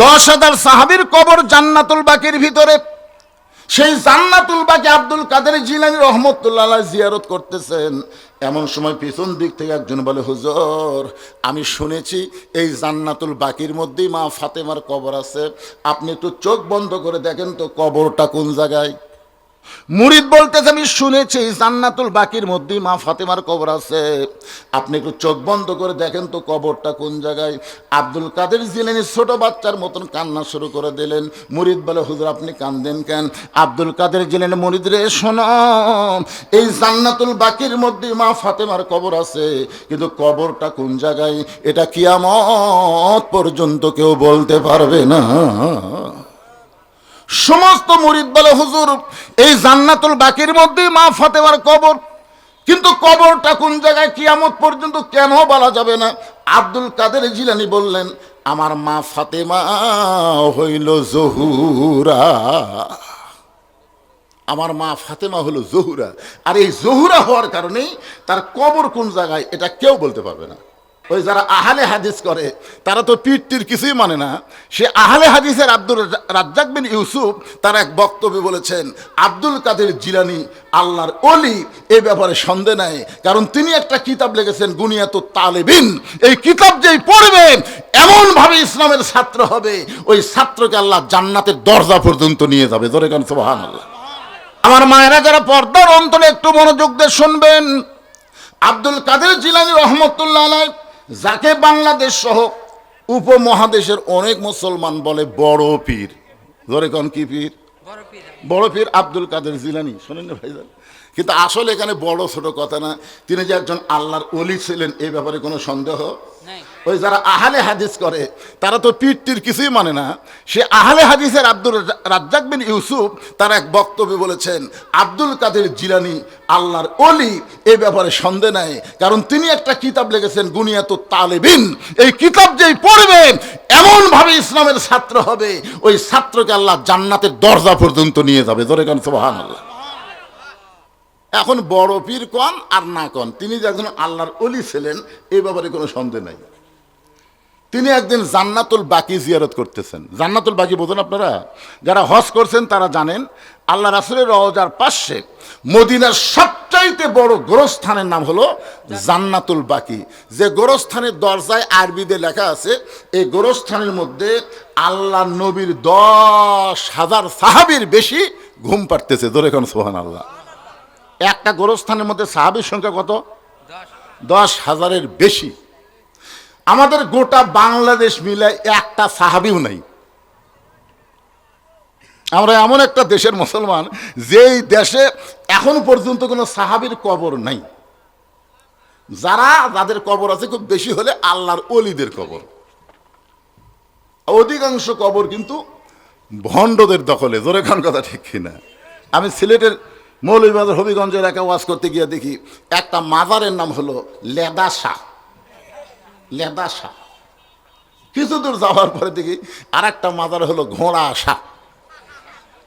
10,000 সাহাবীর কবর জান্নাতুল বাকির ভিতরে। সেই জান্নাতুল বাকি আব্দুল কাদের জিলানী রহমতুল্লাহ আলাইহি জিয়ারত করতেছেন। এমন সময় পিছন দিক থেকে একজন বলে, হুজুর আমি শুনেছি এই জান্নাতুল বাকির মধ্যেই মা ফাতেমার কবর আছে, আপনি একটু চোখ বন্ধ করে দেখেন তো কবরটা কোন জায়গায়। মুরিদ বলতেছে, আমি শুনেছি জান্নাতুল বাকির মধ্যেই মা ফাতেমার কবর আছে, আপনি একটু চোখ বন্ধ করে দেখেন তো কবরটা কোন জায়গায়। আব্দুল কাদের জিলানী ছোট বাচ্চার মতন কান্না শুরু করে দিলেন। মুরিদ বলে, হুজুর আপনি কান্দেন কেন? আব্দুল কাদের জিলানী, মুরিদ রে শোনো, এই জান্নাতুল বাকির মধ্যেই মা ফাতেমার কবর আছে, কিন্তু কবরটা কোন জায়গায় এটা কিয়ামত পর্যন্ত কেউ বলতে পারবে না। সমস্ত মুরিদ বলে, হুজুর এই জান্নাতুল বাকির মধ্যেই মা ফাতেমার কবর, কিন্তু কবরটা কোন জায়গায় কিয়ামত পর্যন্ত কেন বলা যাবে না? আব্দুল কাদের জিলানী বললেন, আমার মা ফাতেমা হইল জহুরা, আমার মা ফাতেমা হলো জহুরা, আর এই জহুরা হওয়ার কারণেই তার কবর কোন জায়গায় এটা কেউ বলতে পারবে না। ওই যারা আহলে হাদিস করে তারা তো পীরটির কিছুই মানে না। সে আহলে হাদিসের আব্দুর রাজ্জাক বিন ইউসুফ তার এক বক্তব্যে বলেছেন, আব্দুল কাদের জিলানী আল্লাহর ওলি, এ ব্যাপারে সন্দেহ নাই, কারণ তিনি একটা কিতাব লিখেছেন গুনিয়াতুত তালেবিন। এই কিতাব যেই পড়বে এমন ভাবে ইসলামের ছাত্র হবে, ওই ছাত্রকে আল্লাহ জান্নাতের দরজা পর্যন্ত নিয়ে যাবে। জোরে কান সুবহানাল্লাহ। আমার মায়েরা যারা পর্দার অন্তরে একটু মনোযোগ দিয়ে শুনবেন, আব্দুল কাদের জিলানী রহমতুল্লাহ আলাইহি, যাকে বাংলাদেশ সহ উপমহাদেশের অনেক মুসলমান বলে বড় পীর। ধরে কোন কি পীর? বড় পীর আব্দুল কাদের জিলানী। শোনেন না ভাইজান, কিন্তু আসলে এখানে বড় ছোট কথা না, তিনি যে একজন আল্লাহর ওলি ছিলেন এ ব্যাপারে কোনো সন্দেহ নেই। ওই যারা আহলে হাদিস করে তারা তো পীরটির কিছুই মানে না। সে আহলে হাদিসের আব্দুর রাজ্জাক বিন ইউসুফ তার এক বক্তব্যে বলেছেন, আব্দুল কাদের জিলানী আল্লাহর ওলি, এ ব্যাপারে সন্দেহ নাই, কারণ তিনি একটা কিতাব লিখেছেন গুনিয়াতুত তালেবিন। এই কিতাব যেই পড়বে এমন ভাবে ইসলামের ছাত্র হবে, ওই ছাত্রকে আল্লাহ জান্নাতের দরজা পর্যন্ত নিয়ে যাবে। জোরে কান সুবহানাল্লাহ। এখন বড় পীর কন আর না কন, তিনি যে একজন আল্লাহর ওলি ছিলেন এই ব্যাপারে কোনো সন্দেহ নাই। তিনি একদিন জান্নাতুল বাকি জিয়ারত করতেছেন। জান্নাতুল বাকি বোঝেন আপনারা? যারা হজ করছেন তারা জানেন, আল্লাহ রাসূলের রওজার পাশে মদিনার সবচাইতে বড় গোরস্থানের নাম হলো জান্নাতুল বাকি। যে গোরস্থানের দরজায় আরবিতে লেখা আছে, এই গোরস্থানের মধ্যে আল্লাহ নবীর 10,000 সাহাবীর বেশি ঘুম পাড়তেছে। ধরে কোন সুবহানাল্লাহ। একটা গোরস্থানের মধ্যে সাহাবীর সংখ্যা কত? 10,000-এর বেশি। আমাদের গোটা বাংলাদেশ মিলে একটা সাহাবীও নাই। আমরা এমন একটা দেশের মুসলমান যেই দেশে এখন পর্যন্ত কোনো সাহাবীর কবর নাই। যাদের কবর আছে খুব বেশি হলে আল্লাহর ওলিদের কবর। অধিকাংশ কবর কিন্তু ভণ্ডদের দখলে। জোরে খান কথা ঠিক কিনা? আমি সিলেটের মৌলভীবাজার হবিগঞ্জ এলাকায় ওয়াজ করতে গিয়ে দেখি একটা মাজারের নাম হলো লেদা শাহ। লেদা শাহ। কিছু দূর যাওয়ার পরে দেখি আর একটা মাজার হলো ঘোড়া শাহ।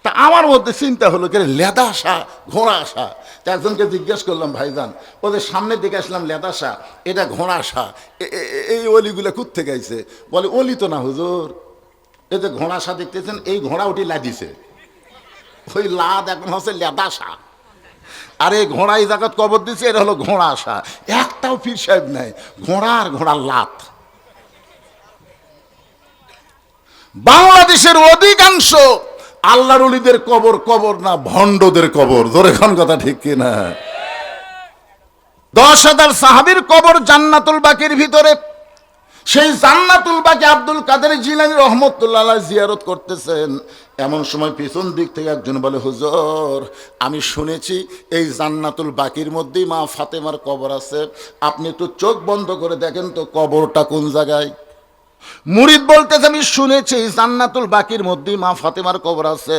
তা আমার মধ্যে চিন্তা হলো কে লেদা শাহ, ঘোড়া শাহ। তা একজনকে জিজ্ঞেস করলাম, ভাইজান ওদের সামনের দিকে আসলাম লেদা শাহ, এটা ঘোড়া শাহ, এই অলিগুলা কোত্থেকে আইছে? বলে অলি তো না হুজুর, এই যে ঘোড়া শাহ দেখতেছেন, এই ঘোড়া ওটি লাদিছে, ওই লাদ এখন হচ্ছে লেদা শাহ। আর এই ঘোড়া এই জায়গাত কবর দিচ্ছে, এটা হলো ঘোড়া শাহ। একটাও পীর সাহেব নাই, ঘোড়া আর ঘোড়ার লাত। বাংলাদেশের অধিকাংশ আল্লাহর ওলিদের কবর কবর না, ভণ্ডদের কবর। জোরে খান কথা ঠিক কিনা? 10,000 সাহাবীর কবর জান্নাতুল বাকির ভিতরে। সেই জান্নাতুল বাকি আব্দুল কাদের জিলানী রহমতুল্লাহ আলাইহি জিয়ারত করতেছেন। এমন সময় পিছন দিক থেকে একজন বলে, হুজুর আমি শুনেছি এই জান্নাতুল বাকির মধ্যেই মা ফাতেমার কবর আছে, আপনি একটু চোখ বন্ধ করে দেখেন তো কবরটা কোন জায়গায়। মুরিদ বলতেছে, আমি শুনেছি জান্নাতুল বাকির মধ্যেই মা ফাতেমার কবর আছে,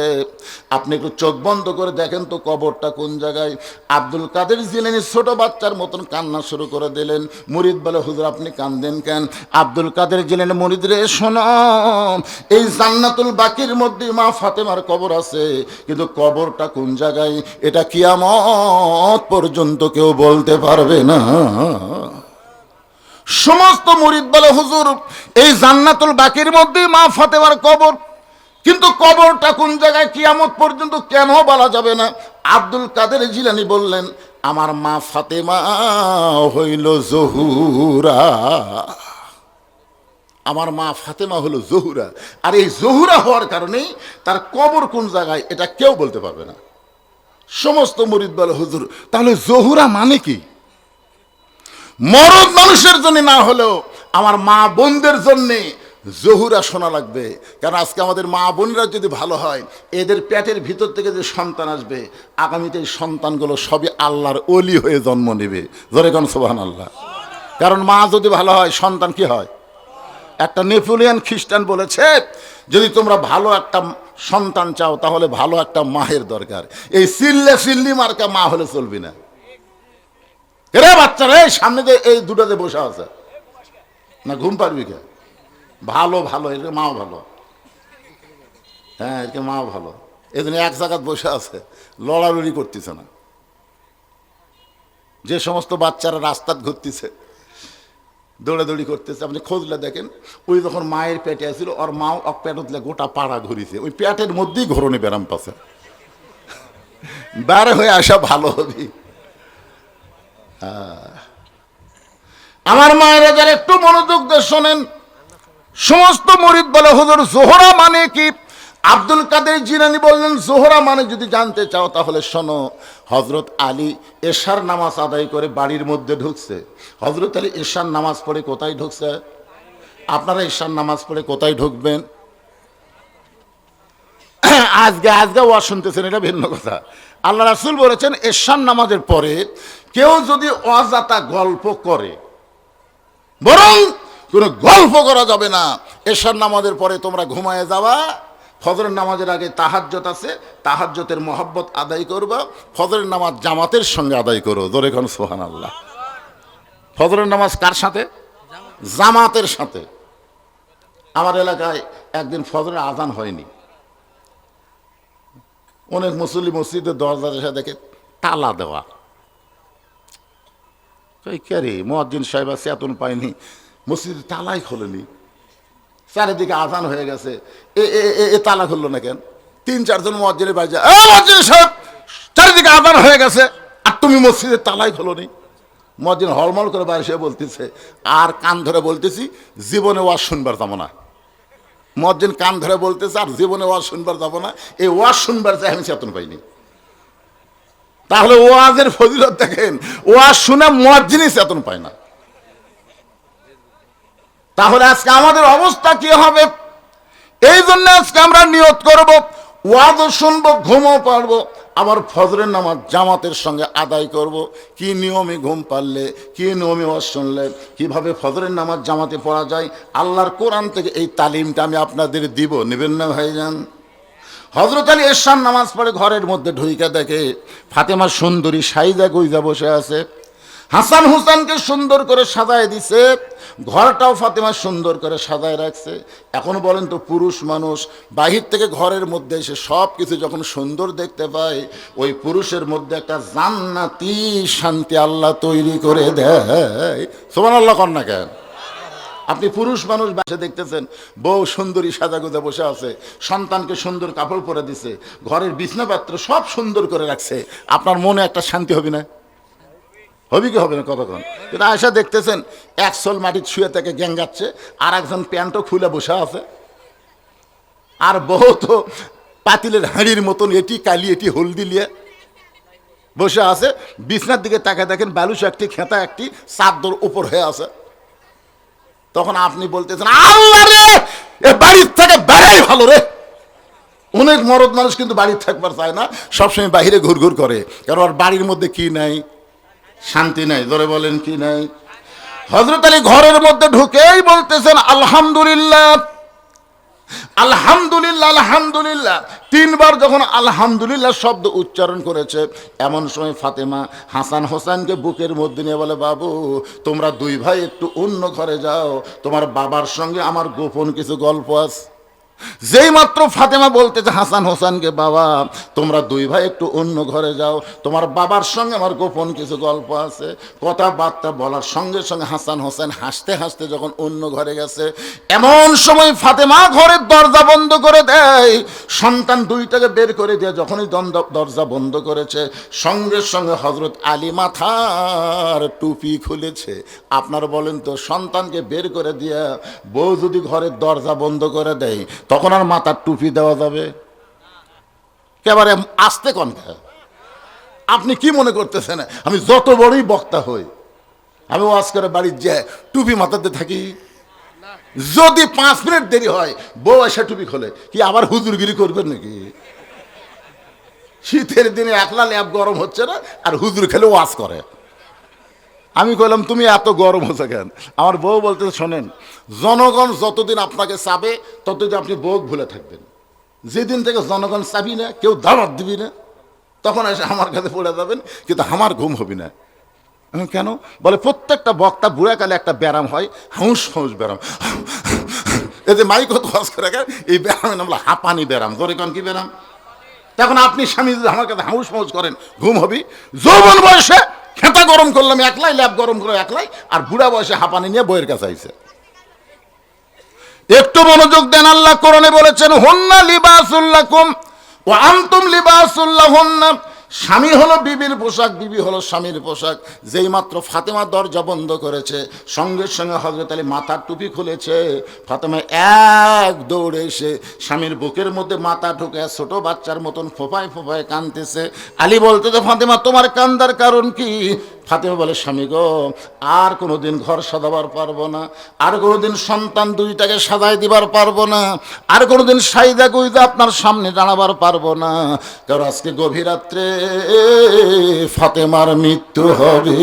আপনি একটু চোখ বন্ধ করে দেখেন তো কবরটা কোন জায়গায়। আব্দুল কাদের জিলানী ছোট বাচ্চার মতন কান্না শুরু করে দিলেন। মুরিদ বলে, হুজুর আপনি কান্দেন কেন? আব্দুল কাদের জিলানী, মুরিদ রে শোনো, এই জান্নাতুল বাকির মধ্যেই মা ফাতেমার কবর আছে, কিন্তু কবরটা কোন জায়গায় এটা কিয়ামত পর্যন্ত কেউ বলতে পারবে না। সমস্ত মুরিদ বলে হুজুর এই জান্নাতুল বাকির মধ্যেই মা ফাতেমার কবর, কিন্তু কবরটা কোন জায়গায় কিয়ামত পর্যন্ত কেন বলা যাবে না? আব্দুল কাদের জিলানী বললেন আমার মা ফাতেমা হইল জহুরা, আমার মা ফাতেমা হলো জহুরা, আর এই জহুরা হওয়ার কারণেই তার কবর কোন জায়গায় এটা কেউ বলতে পারবে না। সমস্ত মুরিদ বলে হুজুর তাহলে জহুরা মানে কি? মরদ মানুষের জন্য না হলেও আমার মা বোনদের জন্যে জহুরা শোনা লাগবে, কারণ আজকে আমাদের মা বোনরা যদি ভালো হয়, এদের পেটের ভিতর থেকে যে সন্তান আসবে আগামীতে এই সন্তানগুলো সবই আল্লাহর ওলি হয়ে জন্ম নেবে। জোরে কোন সুবহানাল্লাহ। কারণ মা যদি ভালো হয় সন্তান কি হয়? একটা নেপোলিয়ান খ্রিস্টান বলেছে যদি তোমরা ভালো একটা সন্তান চাও তাহলে ভালো একটা মায়ের দরকার, এই চিল্লি মার্কা মা হলে চলবি না। রে বাচ্চারা এই সামনে যে এই দুটাতে বসে আছে না, ঘুম পারবি কে? ভালো ভালো এর মাও ভালো, হ্যাঁ এর মাও ভালো, এই জন্য এক জায়গায় বসে আছে, লড়ালড়ি করতেছে না। যে সমস্ত বাচ্চারা রাস্তায় ঘুরতেছে, দৌড়াদৌড়ি করতেছে, আপনি খোঁজলে দেখেন ওই যখন মায়ের পেটে আসছিল ওর মাও পেট উঠলে গোটা পাড়া ঘুরিছে, ওই পেটের মধ্যেই ঘরণে ব্যারাম পাচ্ছে, বাইরে হয়ে আসা ভালো হবি। আমার মায়েরা যারা একটু মনোযোগ দিয়ে শোনেন, সমস্ত মুরিদ বলে হুজুর জোহরা মানে কি? আব্দুল কাদের জিলানী বললেন জোহরা মানে যদি জানতে চাও তাহলে শোনো, হজরত আলী এশার নামাজ আদায় করে বাড়ির মধ্যে ঢুকছে। হজরত আলী এশার নামাজ পড়ে কোথায় ঢুকছে? আপনারা এশার নামাজ পড়ে কোথায় ঢুকবেন? আজকে ওয়াজ শুনতেছেন, এটা ভিন্ন কথা। আল্লাহ রাসূল বলেছেন এশার নামাজের পরে কেউ যদি অজাতা গল্প করে, বরং কোনো গল্প করা যাবে না। এশার নামাজের পরে তোমরা ঘুমায় যাবা, ফজরের নামাজের আগে তাহাজ্জুদ আছে, তাহাজ্জুদের মহব্বত আদায় করবা, ফজরের নামাজ জামাতের সঙ্গে আদায় করো। জোরে কোন সুবহানাল্লাহ। ফজরের নামাজ কার সাথে? জামাতের সাথে। আমার এলাকায় একদিন ফজরের আজান হয়নি, অনেক মুসল্লি মসজিদের দরজার এসে দেখে তালা দেওয়া, কে মুয়াজ্জিন সাহেব আছে এতন পায়নি, মসজিদে তালাই খোলেনি, চারিদিকে আজান হয়ে গেছে, এ তালা খুললো না কেন? 3-4 জন মুয়াজ্জিনের বাড়ি যায়, মুয়াজ্জিন সাহেব চারিদিকে আজান হয়ে গেছে আর তুমি মসজিদের তালাই খোলোনি। মুয়াজ্জিন হলমল করে বাইরে এসে বলতেছে, আর কান ধরে বলতেছি জীবনে ওয়াজ শুনবার যাবো না। মুয়াজ্জিন কান ধরে বলতেছে আর জীবনে ওয়াজ শুনবার যাবো না, এই ওয়াজ শুনবার চাই আমি চেতন পাইনি। তাহলে ওয়াজের ফজিলত দেখেন, ওয়াজ শুনে মুয়াজ্জিনই চেতন পায় না। তাহলে আজকে আমাদের অবস্থা কি হবে? এই জন্য আজকে আমরা নিয়ত করব, ওয়াজও শুনবো, ঘুমও পারবো, আবার ফজরের নামাজ জামাতের সঙ্গে আদায় করব। কি নিয়মে ঘুম পারলে, কি নিয়মে ওয়াজ শুনলে, কিভাবে ফজরের নামাজ জামাতে পড়া যায়, আল্লাহর কোরআন থেকে এই তালিমটা আমি আপনাদের দিব। নেবেন না ভাইজান? হজরত আলী এশার নামাজ পড়ে ঘরের মধ্যে ঢুইকা দেখে ফাতেমা সুন্দরী সাইজা গুইজা বসে আছে, হাসান হুসানকে সুন্দর করে সাজায় দিছে, ঘরটাও ফাতেমা সুন্দর করে সাজায় রাখছে। এখন বলেন তো, পুরুষ মানুষ বাহির থেকে ঘরের মধ্যে এসে সব কিছু যখন সুন্দর দেখতে পায়, ওই পুরুষের মধ্যে একটা জান্নাতি শান্তি আল্লাহ তৈরি করে দেয়। সুবহানাল্লাহ কন না কেন? আপনি পুরুষ মানুষ বাসে দেখতেছেন, বউ সুন্দরী সাজাগুজা বসে আছে, সন্তানকে সুন্দর কাপড় পরে দিছে, ঘরের বিছনাপত্র সব সুন্দর করে রাখছে, আপনার মনে একটা শান্তি হবে না? হবে কি হবে না? কতক্ষণ কিন্তু আয়সা দেখতেছেন এক সোল মাটির শুয়ে থেকে গ্যাঙ্গাচ্ছে, আর একজন প্যান্টও খুলে বসে আছে, আর বউ তো পাতিলের হাঁড়ির মতন এটি কালি এটি হলদি লিয়ে বসে আছে। বিছনার দিকে তাকায় দেখেন বালুস একটি, খেতা একটি, চাদর উপর হয়ে আছে। তখন আপনি বলতেছেন, আল্লাহ রে, এ বাড়ির থেকে বেড়াই ভালো রে। অনেক মরদ মানুষ কিন্তু বাড়ির থাকবার চায় না, সবসময় বাহিরে ঘুরঘুর করে, কারণ ওর বাড়ির মধ্যে কি নাই? শান্তি নাই। ধরে বলেন কি নাই? হযরত আলী ঘরের মধ্যে ঢুকেই বলতেছেন আলহামদুলিল্লাহ, আলহামদুলিল্লাহ, আলহামদুলিল্লাহ। 3 বার যখন আলহামদুলিল্লাহ শব্দ উচ্চারণ করেছে, এমন সময় ফাতেমা হাসান হোসেনকে বুকের মধ্যে নিয়ে বলে, বাবু তোমরা 2 ভাই একটু অন্য ঘরে যাও, তোমার বাবার সঙ্গে আমার গোপন কিছু গল্প আছে। যেই মাত্র ফাতেমা বলতেছে হাসান হোসেনকে, বাবা তোমরা দুই ভাই একটু অন্য ঘরে যাও, তোমার বাবার সঙ্গে আমার গোপন কিছু গল্প আছে, কথাবার্তা বলার সঙ্গে সঙ্গে হাসান হোসেন হাসতে হাসতে যখন অন্য ঘরে গেছে, এমন সময় ফাতেমা ঘরের দরজা বন্ধ করে দেয়। সন্তান দুইটাকে বের করে দিয়ে যখনই দরজা বন্ধ করেছে, সঙ্গে সঙ্গে হযরত আলী মাথার টুপি খুলেছে। আপনার বলেন তো, সন্তানকে বের করে দিয়ে বউ যদি ঘরের দরজা বন্ধ করে দেয়, তখন আর মাথার টুপি দেওয়া যাবে? একেবারে আসতে কনকা। আপনি কি মনে করতেছেন আমি যত বড়ই বক্তা হই, আমি ওয়াজ করে বাড়ির যে টুপি মাথাতে থাকি? যদি 5 মিনিট দেরি হয়, বউ এসে টুপি খোলে, কি আবার হুজুরগিরি করবেন নাকি? শীতের দিনে একলা ল্যাব গরম হচ্ছে না, আর হুজুর খেলে ওয়াজ করে। আমি কইলাম তুমি এত গরম হচ্ছে কেন? আমার বউ বলতে, শোনেন, জনগণ যতদিন আপনাকে চাবে ততদিন আপনি বউ ভুলে থাকবেন। যেদিন থেকে জনগণ চাবি না, কেউ দাওয়াত দিবি না, তখন এসে আমার কাছে পড়ে যাবেন, কিন্তু আমার ঘুম হবি না। কেন? বলে প্রত্যেকটা বক্তা বুড়াকালে একটা ব্যারাম হয়, হাউস হাউস ব্যারাম। এই যে মাইক ওয়াজ করে এই ব্যারামের নাম হলো হাঁপানি ব্যারাম। ধরে কন কি ব্যারাম? তখন আপনি স্বামী যদি আমার কাছে হাউস হাউস করেন, ঘুম হবি। যৌবন বয়সে খেতা গরম করলাম একলাই, ল্যাব গরম করে একলাই, আর বুড়া বয়সে হাঁপানি নিয়ে বইয়ের কাছে আইছে। একটু মনোযোগ দেন, আল্লাহ কোরআনে বলেছেন, হুন্না লিবাসুল লাকুম ওয়া আনতুম লিবাসুল লাহুন্না। স্বামী হলো বিবির পোশাক, বিবি হলো স্বামীর পোশাক। যেই মাত্র ফাতেমা দরজা বন্ধ করেছে, সঙ্গে সঙ্গে হযরত আলী মাথার টুপি খুলেছে। ফাতেমা এক দৌড়ে এসে স্বামীর বুকের মধ্যে মাথা ঢুকে ছোট বাচ্চার মতন ফোঁপায় ফোঁপায় কাঁদতেছে। আলী বলতেছে, ফাতেমা তোমার কান্দার কারণ কি? ফাতেমা বলে, স্বামী গো, আর কোনোদিন ঘর সাজাবার পারবো না, আর কোনোদিন সন্তান দুইটাকে সাজাই দিবার পারবো না, আর কোনোদিন সাইদা গুইদা আপনার সামনে দাঁড়াবার পারবো না, কারণ আজকে গভীর রাত্রে ফাতেমার মৃত্যু হবে।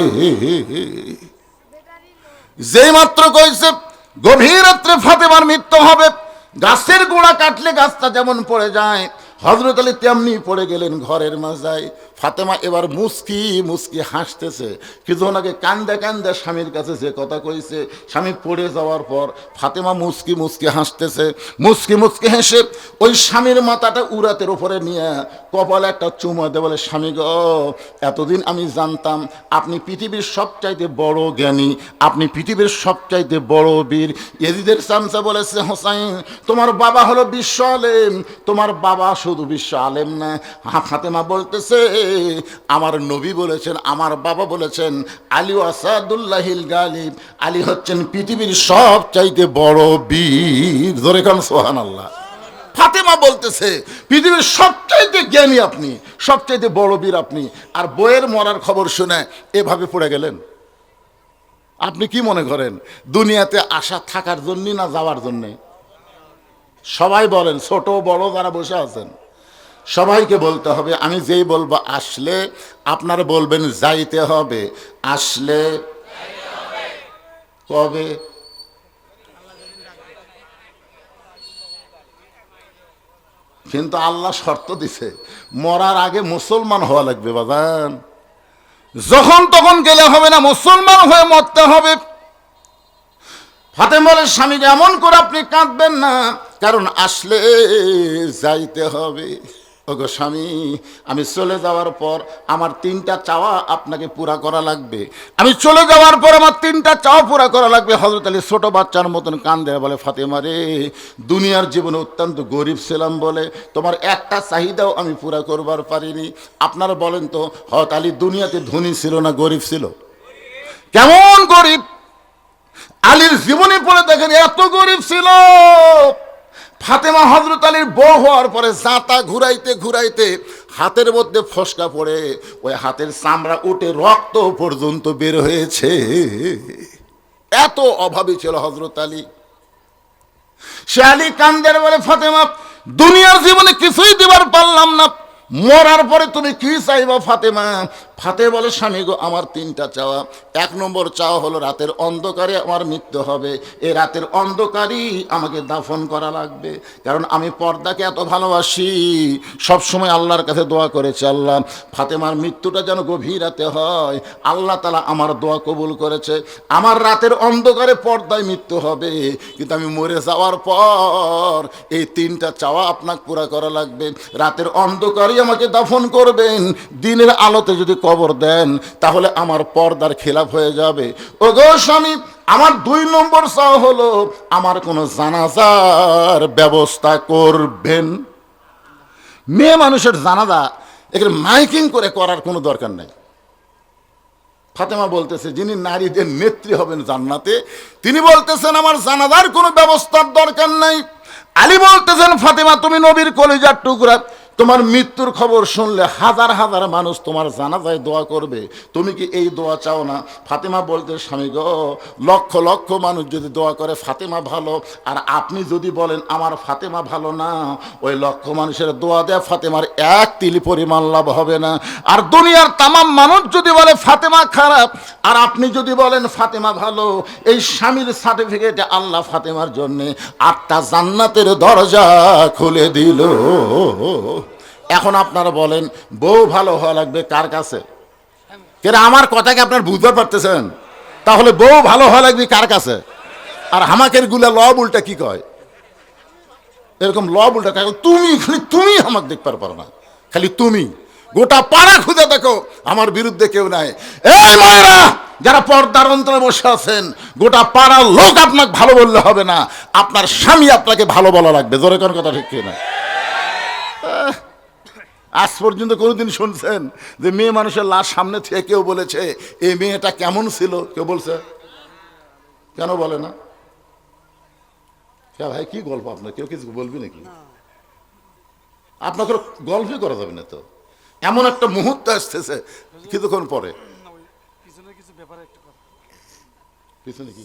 যেই মাত্র কইছে গভীর রাত্রে ফাতেমার মৃত্যু হবে, গাছের গোড়া কাটলে গাছটা যেমন পড়ে যায়, হযরত আলী তেমনি পড়ে গেলেন ঘরের মাজায়। ফাতেমা এবার মুস্কি মুস্কি হাসতেছে। কিছুক্ষণ আগে কান্দে কান্দে স্বামীর কাছে যে কথা কইছে, স্বামী পড়ে যাওয়ার পর ফাতেমা মুস্কি মুস্কি হাসতেছে। মুস্কি মুস্কি হেসে ওই স্বামীর মাথাটা উরাতের উপরে নিয়ে কপালে একটা চুমা দিয়ে বলে, স্বামী গো, এতদিন আমি জানতাম আপনি পৃথিবীর সবচাইতে বড় জ্ঞানী, আপনি পৃথিবীর সবচাইতে বড় বীর। এজিদের চামচা বলেছে, হোসাইন তোমার বাবা হলো বিশ্ব আলেম, তোমার বাবা শুধু বিশ্ব আলেম না। ফাতেমা বলতেছে, আমার নবী বলেছেন, আমার বাবা বলেছেন, আলী আসাদুল্লাহিল গালিব, আলী হচ্ছেন পৃথিবীর সবচাইতে বড় বীর। ধরে কান সুবহানাল্লাহ। ফাতেমা বলতেছে, পৃথিবীর সবচাইতে জ্ঞানী আপনি, সবচাইতে বড় বীর আপনি, আর বইয়ের মরার খবর শুনে এভাবে পড়ে গেলেন। আপনি কি মনে করেন দুনিয়াতে আসা থাকার জন্য না যাওয়ার জন্যে? সবাই বলেন, ছোট বড় যারা বসে আছেন সবাইকে বলতে হবে। আমি যেই বলবো আসলে, আপনারা বলবেন যাইতে হবে। আসলে কবে? কিন্তু আল্লাহ শর্ত দিছে, মরার আগে মুসলমান হওয়া লাগবে বাজান। যখন তখন গেলে হবে না, মুসলমান হয়ে মরতে হবে। ফাতেমা বলে, স্বামীকে এমন করে আপনি কাঁদবেন না, কারণ আসলে যাইতে হবে। ওগো স্বামী, আমি চলে যাওয়ার পর আমার 3টা চাওয়া আপনাকে পুরা করা লাগবে। আমি চলে যাওয়ার পর আমার 3টা চাওয়া পুরা করা লাগবে। হযরত আলী ছোট বাচ্চার মতন কান্দে, বলে, ফাতেমা রে, দুনিয়ার জীবনে অত্যন্ত গরিব ছিলাম বলে তোমার একটা চাহিদাও আমি পুরা করবার পারিনি। আপনারা বলেন তো, হযরত আলী দুনিয়াতে ধনী ছিল না গরিব ছিল? কেমন গরিব! আলীর জীবনে পড়ে দেখেন এত গরিব ছিল। ফাতেমা হযরত আলীর বউ হওয়ার পরে জাঁতা ঘুরাইতে ঘুরাইতে হাতের মধ্যে ফসকা পড়ে ওই হাতের চামড়া উঠে রক্ত পর্যন্ত বের হয়েছে। এত অভাবী ছিল হযরত আলী। সে আলী কান্দের বলে, ফাতেমা, দুনিয়ার জীবনে কিছুই দিবার পারলাম না, মরার পরে তুমি কি চাইবা ফাতেমা? ফাতে বলে, স্বামী গো আমার তিনটা চাওয়া। এক নম্বর চাওয়া হলো রাতের অন্ধকারে আমার মৃত্যু হবে, এই রাতের অন্ধকারেই আমাকে দাফন করা লাগবে, কারণ আমি পর্দাকে এত ভালোবাসি। সবসময় আল্লাহর কাছে দোয়া করেছি, আল্লাহ ফাতেমার মৃত্যুটা যেন গভীর রাতে হয়। আল্লাহ তাআলা আমার দোয়া কবুল করেছে। আমার রাতের অন্ধকারে পর্দায় মৃত্যু হবে, কিন্তু আমি মরে যাওয়ার পর এই তিনটা চাওয়া আপনাকে পুরা করা লাগবে। রাতের অন্ধকারেই আমাকে দাফন করবেন, দিনের আলোতে যদি কবর দেন তাহলে আমার পর্দার খেলাফ হয়ে যাবে। ওগো স্বামী, আমার 2 নম্বর চাওয়া হলো আমার কোনো জানাজার ব্যবস্থা করবেন। মেয়ে মানুষের জানাজা এখানে মাইকিং করে করার কোনো দরকার নাই। ফাতেমা বলতেছে, যিনি নারীদের নেত্রী হবেন জান্নাতে, তিনি বলতেছেন আমার জানাজার কোনো ব্যবস্থার দরকার নাই। আলী বলতেছেন, ফাতেমা তুমি নবীর কলিজার টুকরা, তোমার মৃত্যুর খবর শুনলে হাজার হাজার মানুষ তোমার জানাজায় দোয়া করবে, তুমি কি এই দোয়া চাও না? ফাতেমা বলতে, স্বামী গো লক্ষ লক্ষ মানুষ যদি দোয়া করে ফাতেমা ভালো, আর আপনি যদি বলেন আমার ফাতেমা ভালো না, ওই লক্ষ মানুষের দোয়া দেয়া ফাতেমার এক তিলি পরিমাণ লাভ হবে না। আর দুনিয়ার তামাম মানুষ যদি বলে ফাতেমা খারাপ, আর আপনি যদি বলেন ফাতেমা ভালো, এই স্বামীর সার্টিফিকেটে আল্লাহ ফাতেমার জন্যে 8টা জান্নাতের দরজা খুলে দিল। এখন আপনারা বলেন বউ ভালো হওয়া লাগবে কার কাছে? কেন আমার কথাকে আপনার বুঝতে পারতেছেন? তাহলে বউ ভালো হওয়া লাগবে কার কাছে? আর হামাকের গুলা লব উল্টা কি কয়, এরকম লব উল্টা তুমি খালি তুমি আমাকে দেখতে পারো না, খালি তুমি। গোটা পাড়া খুঁজে দেখো আমার বিরুদ্ধে কেউ নাই। এই মায়েরা যারা পর্দার অন্তরে বসে আছেন, গোটা পাড়ার লোক আপনাকে ভালো বললে হবে না, আপনার স্বামী আপনাকে ভালো বলা লাগবে। জোরে কোন কথা ঠিক কিনা? আজ পর্যন্ত কোনোদিন শুনছেন যে মেয়ে মানুষের লাশ সামনে থেকে কেউ বলেছে এই মেয়েটা কেমন ছিল? কেউ বলছে? কেন বলে না? ভাই কি গল্প আপনার, কেউ কিছু বলবি নাকি? আপনাকে গল্পই করা যাবে না তো, এমন একটা মুহূর্ত আসতেছে কিছুক্ষণ পরে। পিছনে কি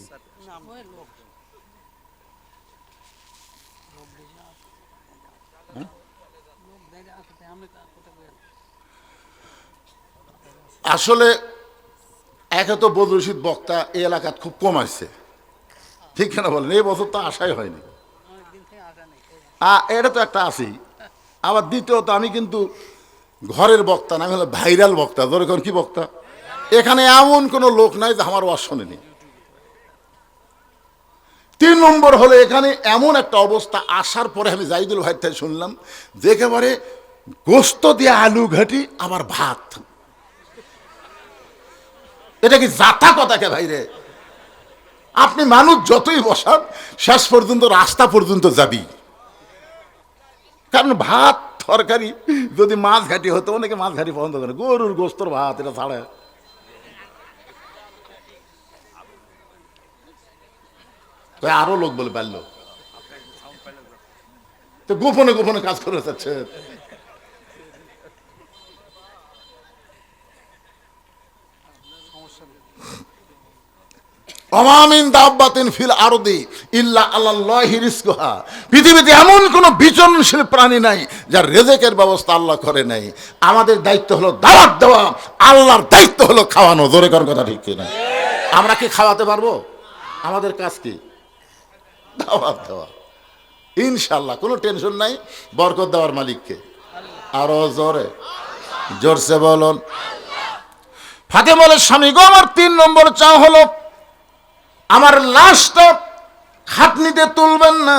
আসলে একে তো বদরশীদ বক্তা এই এলাকাত খুব কম আসছে, ঠিক কেনা বলেন? এই বছর তো আশাই হয়নি। এটা তো একটা আছেই। আবার দ্বিতীয়ত আমি কিন্তু ঘরের বক্তা না, আমি হলো ভাইরাল বক্তা। ধরে কোন কি বক্তা? এখানে এমন কোনো লোক নাই যে আমার ওয়াজ শোনেনি। 3 নম্বর হলো এখানে এমন একটা অবস্থা আসার পরে আমি জাইদুল ভাই থেকে শুনলাম যে একেবারে গোস্ত দিয়ে আলু ঘাটি আবার ভাত। এটা কি জাতা কথাকে ভাইরে? আপনি মানুষ যতই বসান শেষ পর্যন্ত রাস্তা পর্যন্ত যাবি, কারণ ভাত তরকারি যদি মাছ ঘাটি হতো, অনেকে মাছ ঘাটি পছন্দ করে, গরুর গোস্তর ভাত এটা ছাড়া। আরো লোক বলে পারল তো গোপনে গোপনে কাজ করে যাচ্ছে। অমামিন দাব্বাতিন ফিল আরদি ইল্লা আলাল্লাহি রিজকুহা, পৃথিবীতে এমন কোন বিচরণশীল প্রাণী নাই যার রিজেকের ব্যবস্থা আল্লাহ করে নাই। আমাদের দায়িত্ব হলো দাওয়াত দেওয়া, আল্লাহর দায়িত্ব হলো খাওয়ানো। জোরে কোন কথা ঠিক কিনা? আমরা কি খাওয়াতে পারবো? আমাদের কাজ কি? দাওয়াত দেওয়া। ইনশাআল্লাহ কোনো টেনশন নাই, বরকত দেওয়ার মালিককে। আরো জোরে জোরসে বলুন। ফাতেমা বলে, স্বামী গো আমার 3 নম্বর চাও হলো আমার লাশটা খাটনিতে তুলবেন না।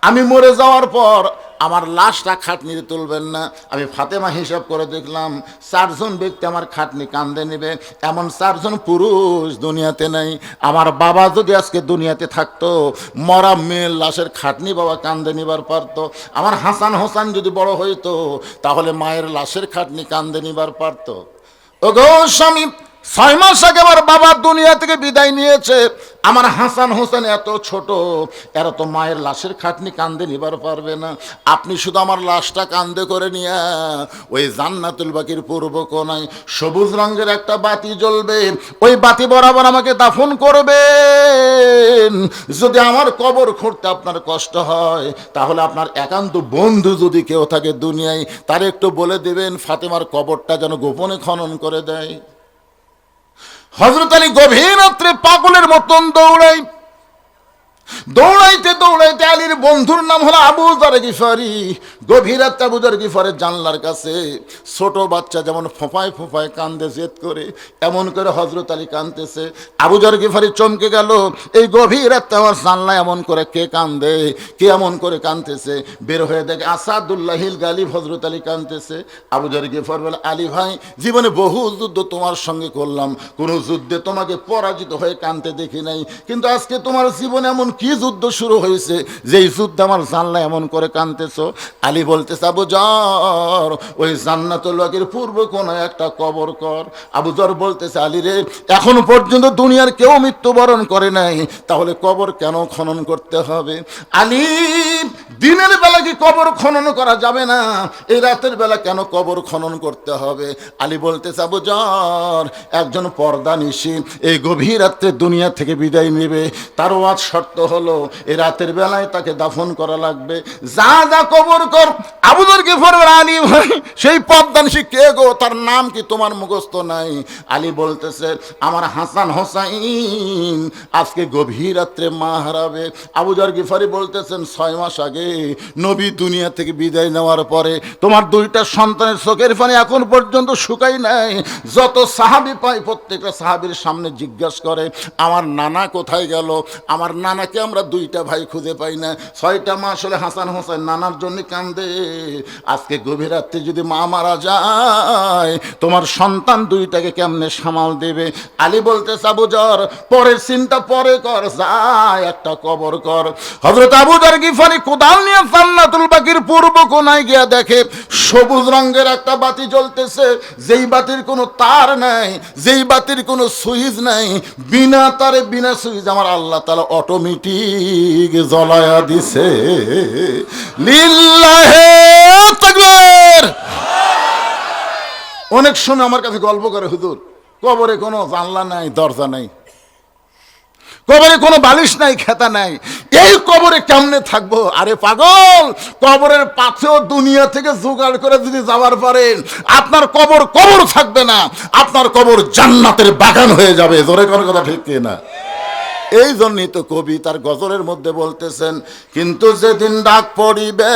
আমি মরে যাওয়ার পর আমার লাশটা খাটনিতে তুলবেন না। আমি ফাতেমা হিসাব করে দেখলাম 4 জন ব্যক্তি আমার খাটনি কান্দে নেবে, এমন 4 জন পুরুষ দুনিয়াতে নাই। আমার বাবা যদি আজকে দুনিয়াতে থাকতো, মরা মেয়ের লাশের খাটনি বাবা কান্দে নিবার পারতো। আমার হাসান হোসেন যদি বড় হইতো, তাহলে মায়ের লাশের খাটনি কান্দে নিবার পারতো। ওগো স্বামী, 6 মাস আগে আমার বাবা দুনিয়া থেকে বিদায় নিয়েছে। আমার হাসান হোসেন এত ছোট, এরা তো মায়ের লাশের খাটনি কান্দে নিবার পারবে না। আপনি শুধু আমার লাশটা কান্দে করে নিয়ে ওই জান্নাতুল বাকির পূর্ব কোণায় সবুজ রঙের একটা বাতি জ্বলবে, ওই বাতি বরাবর আমাকে দাফন করবেন। যদি আমার কবর খুঁড়তে আপনার কষ্ট হয়, তাহলে আপনার একান্ত বন্ধু যদি কেউ থাকে দুনিয়ায়, তার একটু বলে দেবেন ফাতেমার কবরটা যেন গোপনে খনন করে দেয়। হযরত আলী গভীর রাত্রে পাগলের মতন দৌড়াইতে দৌড়াইতে আলীর বন্ধুর নাম হলো আবু যর গিফারি। গভীর রাতে আবু যর গিফারের জানলার কাছে ছোট বাচ্চা যেমন ফোঁপায় ফোঁপায় কান্দে জেদ করে, এমন করে হযরত আলী কাঁদতেছে। আবু যর গিফারি চমকে গেল, এই গভীর রাতে আমার জানলায় এমন করে কে কান্দে, কে এমন করে কাঁদতেছে। বের হয়ে দেখে আসাদুল্লাহিল গালিব হযরত আলী কাঁদতেছে। আবু যর গিফার বলে, আলী ভাই, জীবনে বহু যুদ্ধ তোমার সঙ্গে করলাম, কোনো যুদ্ধে তোমাকে পরাজিত হয়ে কাঁদতে দেখি নাই, কিন্তু আজকে তোমার জীবনে এমন কি যুদ্ধ শুরু হয়েছে যেই যুদ্ধ আমার জানলা এমন করে কাঁদতেছো? আলী বলতেছে, আবু যর, ওই জান্নাতুল বাকির পূর্ব কোণায় একটা কবর কর। আবু যর বলতেছে, আলী রে, এখনো পর্যন্ত দুনিয়ার কেউ মৃত্যুবরণ করে নাই, তাহলে কবর কেন খনন করতে হবে? আলী, দিনের বেলা কি কবর খনন করা যাবে না? এই রাতের বেলা কেন কবর খনন করতে হবে? আলী বলতেছে, আবু যর, একজন পর্দানিশী এই গভীর রাত্রে দুনিয়া থেকে বিদায় নেবে, তার ওয়াজ শর্ত হলো এই রাতের বেলায় তাকে দাফন করা লাগবে। যা যা কবর কর। আবু যর গিফার বলে, আলী ভাই, সেই পদ্মানিশী কে গো? তার নাম কি তোমার মুখস্থ নাই? আলী বলতেছে, আমার হাসান হোসাইন আজকে গভীর রাত্রে মা হারাবে। আবু যর গিফারি বলতেছেন, 6 মাস আগে নবী দুনিয়া থেকে বিদায় নেওয়ার পরে তোমার 2টা সন্তানের চোখের পানি এখন পর্যন্ত শুকাই নাই। যত সাহাবী পাই প্রত্যেকটা সাহাবীর সামনে জিজ্ঞাসা করে, আমার নানা কোথায় গেল? আমার নানাকে আমরা 2টা ভাই খুঁজে পাই না। 6টা মাস হলে হাসান হোসেন নানার জন্য কান্দে। আজকে গভীর রাত্রে যদি মা মারা যায়, তোমার সন্তান 2টাকে কেমনে সামাল দেবে? আলী বলতেছে, আবু যর, পরের চিন্তা পরে কর, যায় একটা কবর কর। হযরত আবু যর গিফারি কোদাল নিয়ে জান্নাতুল বাকির পূর্ব কোণায় গিয়া দেখে সবুজ রঙের একটা বাতি জ্বলতেছে, যেই বাতির কোনো তার নাই, যেই বাতির কোনো সুইচ নাই, বিনা তারে বিনা সুইচ আমার আল্লাহ তাআলা অটোমেটিক জ্বলায়া দিছে। লিল্লাহে তাকবীর। অনেক সময় আমার কাছে গল্প করে, হুজুর, কবরে কোনো জানলা নাই, দরজা নাই, কবরে কোনো বালিশ নাই, খেতা নাই, এই কবরে কেমনে থাকবো? আরে পাগল, কবরের পাশেও দুনিয়া থেকে জোগাড় করে যদি যাওয়ার পারেন, আপনার কবর কবর থাকবে না, আপনার কবর জান্নাতের বাগান হয়ে যাবে। জোরে কোন কথা ঠিক কি না? এই জন্যই তো কবি তার গজলের মধ্যে বলতেছেন, কিন্তু যেদিন ডাক পড়িবে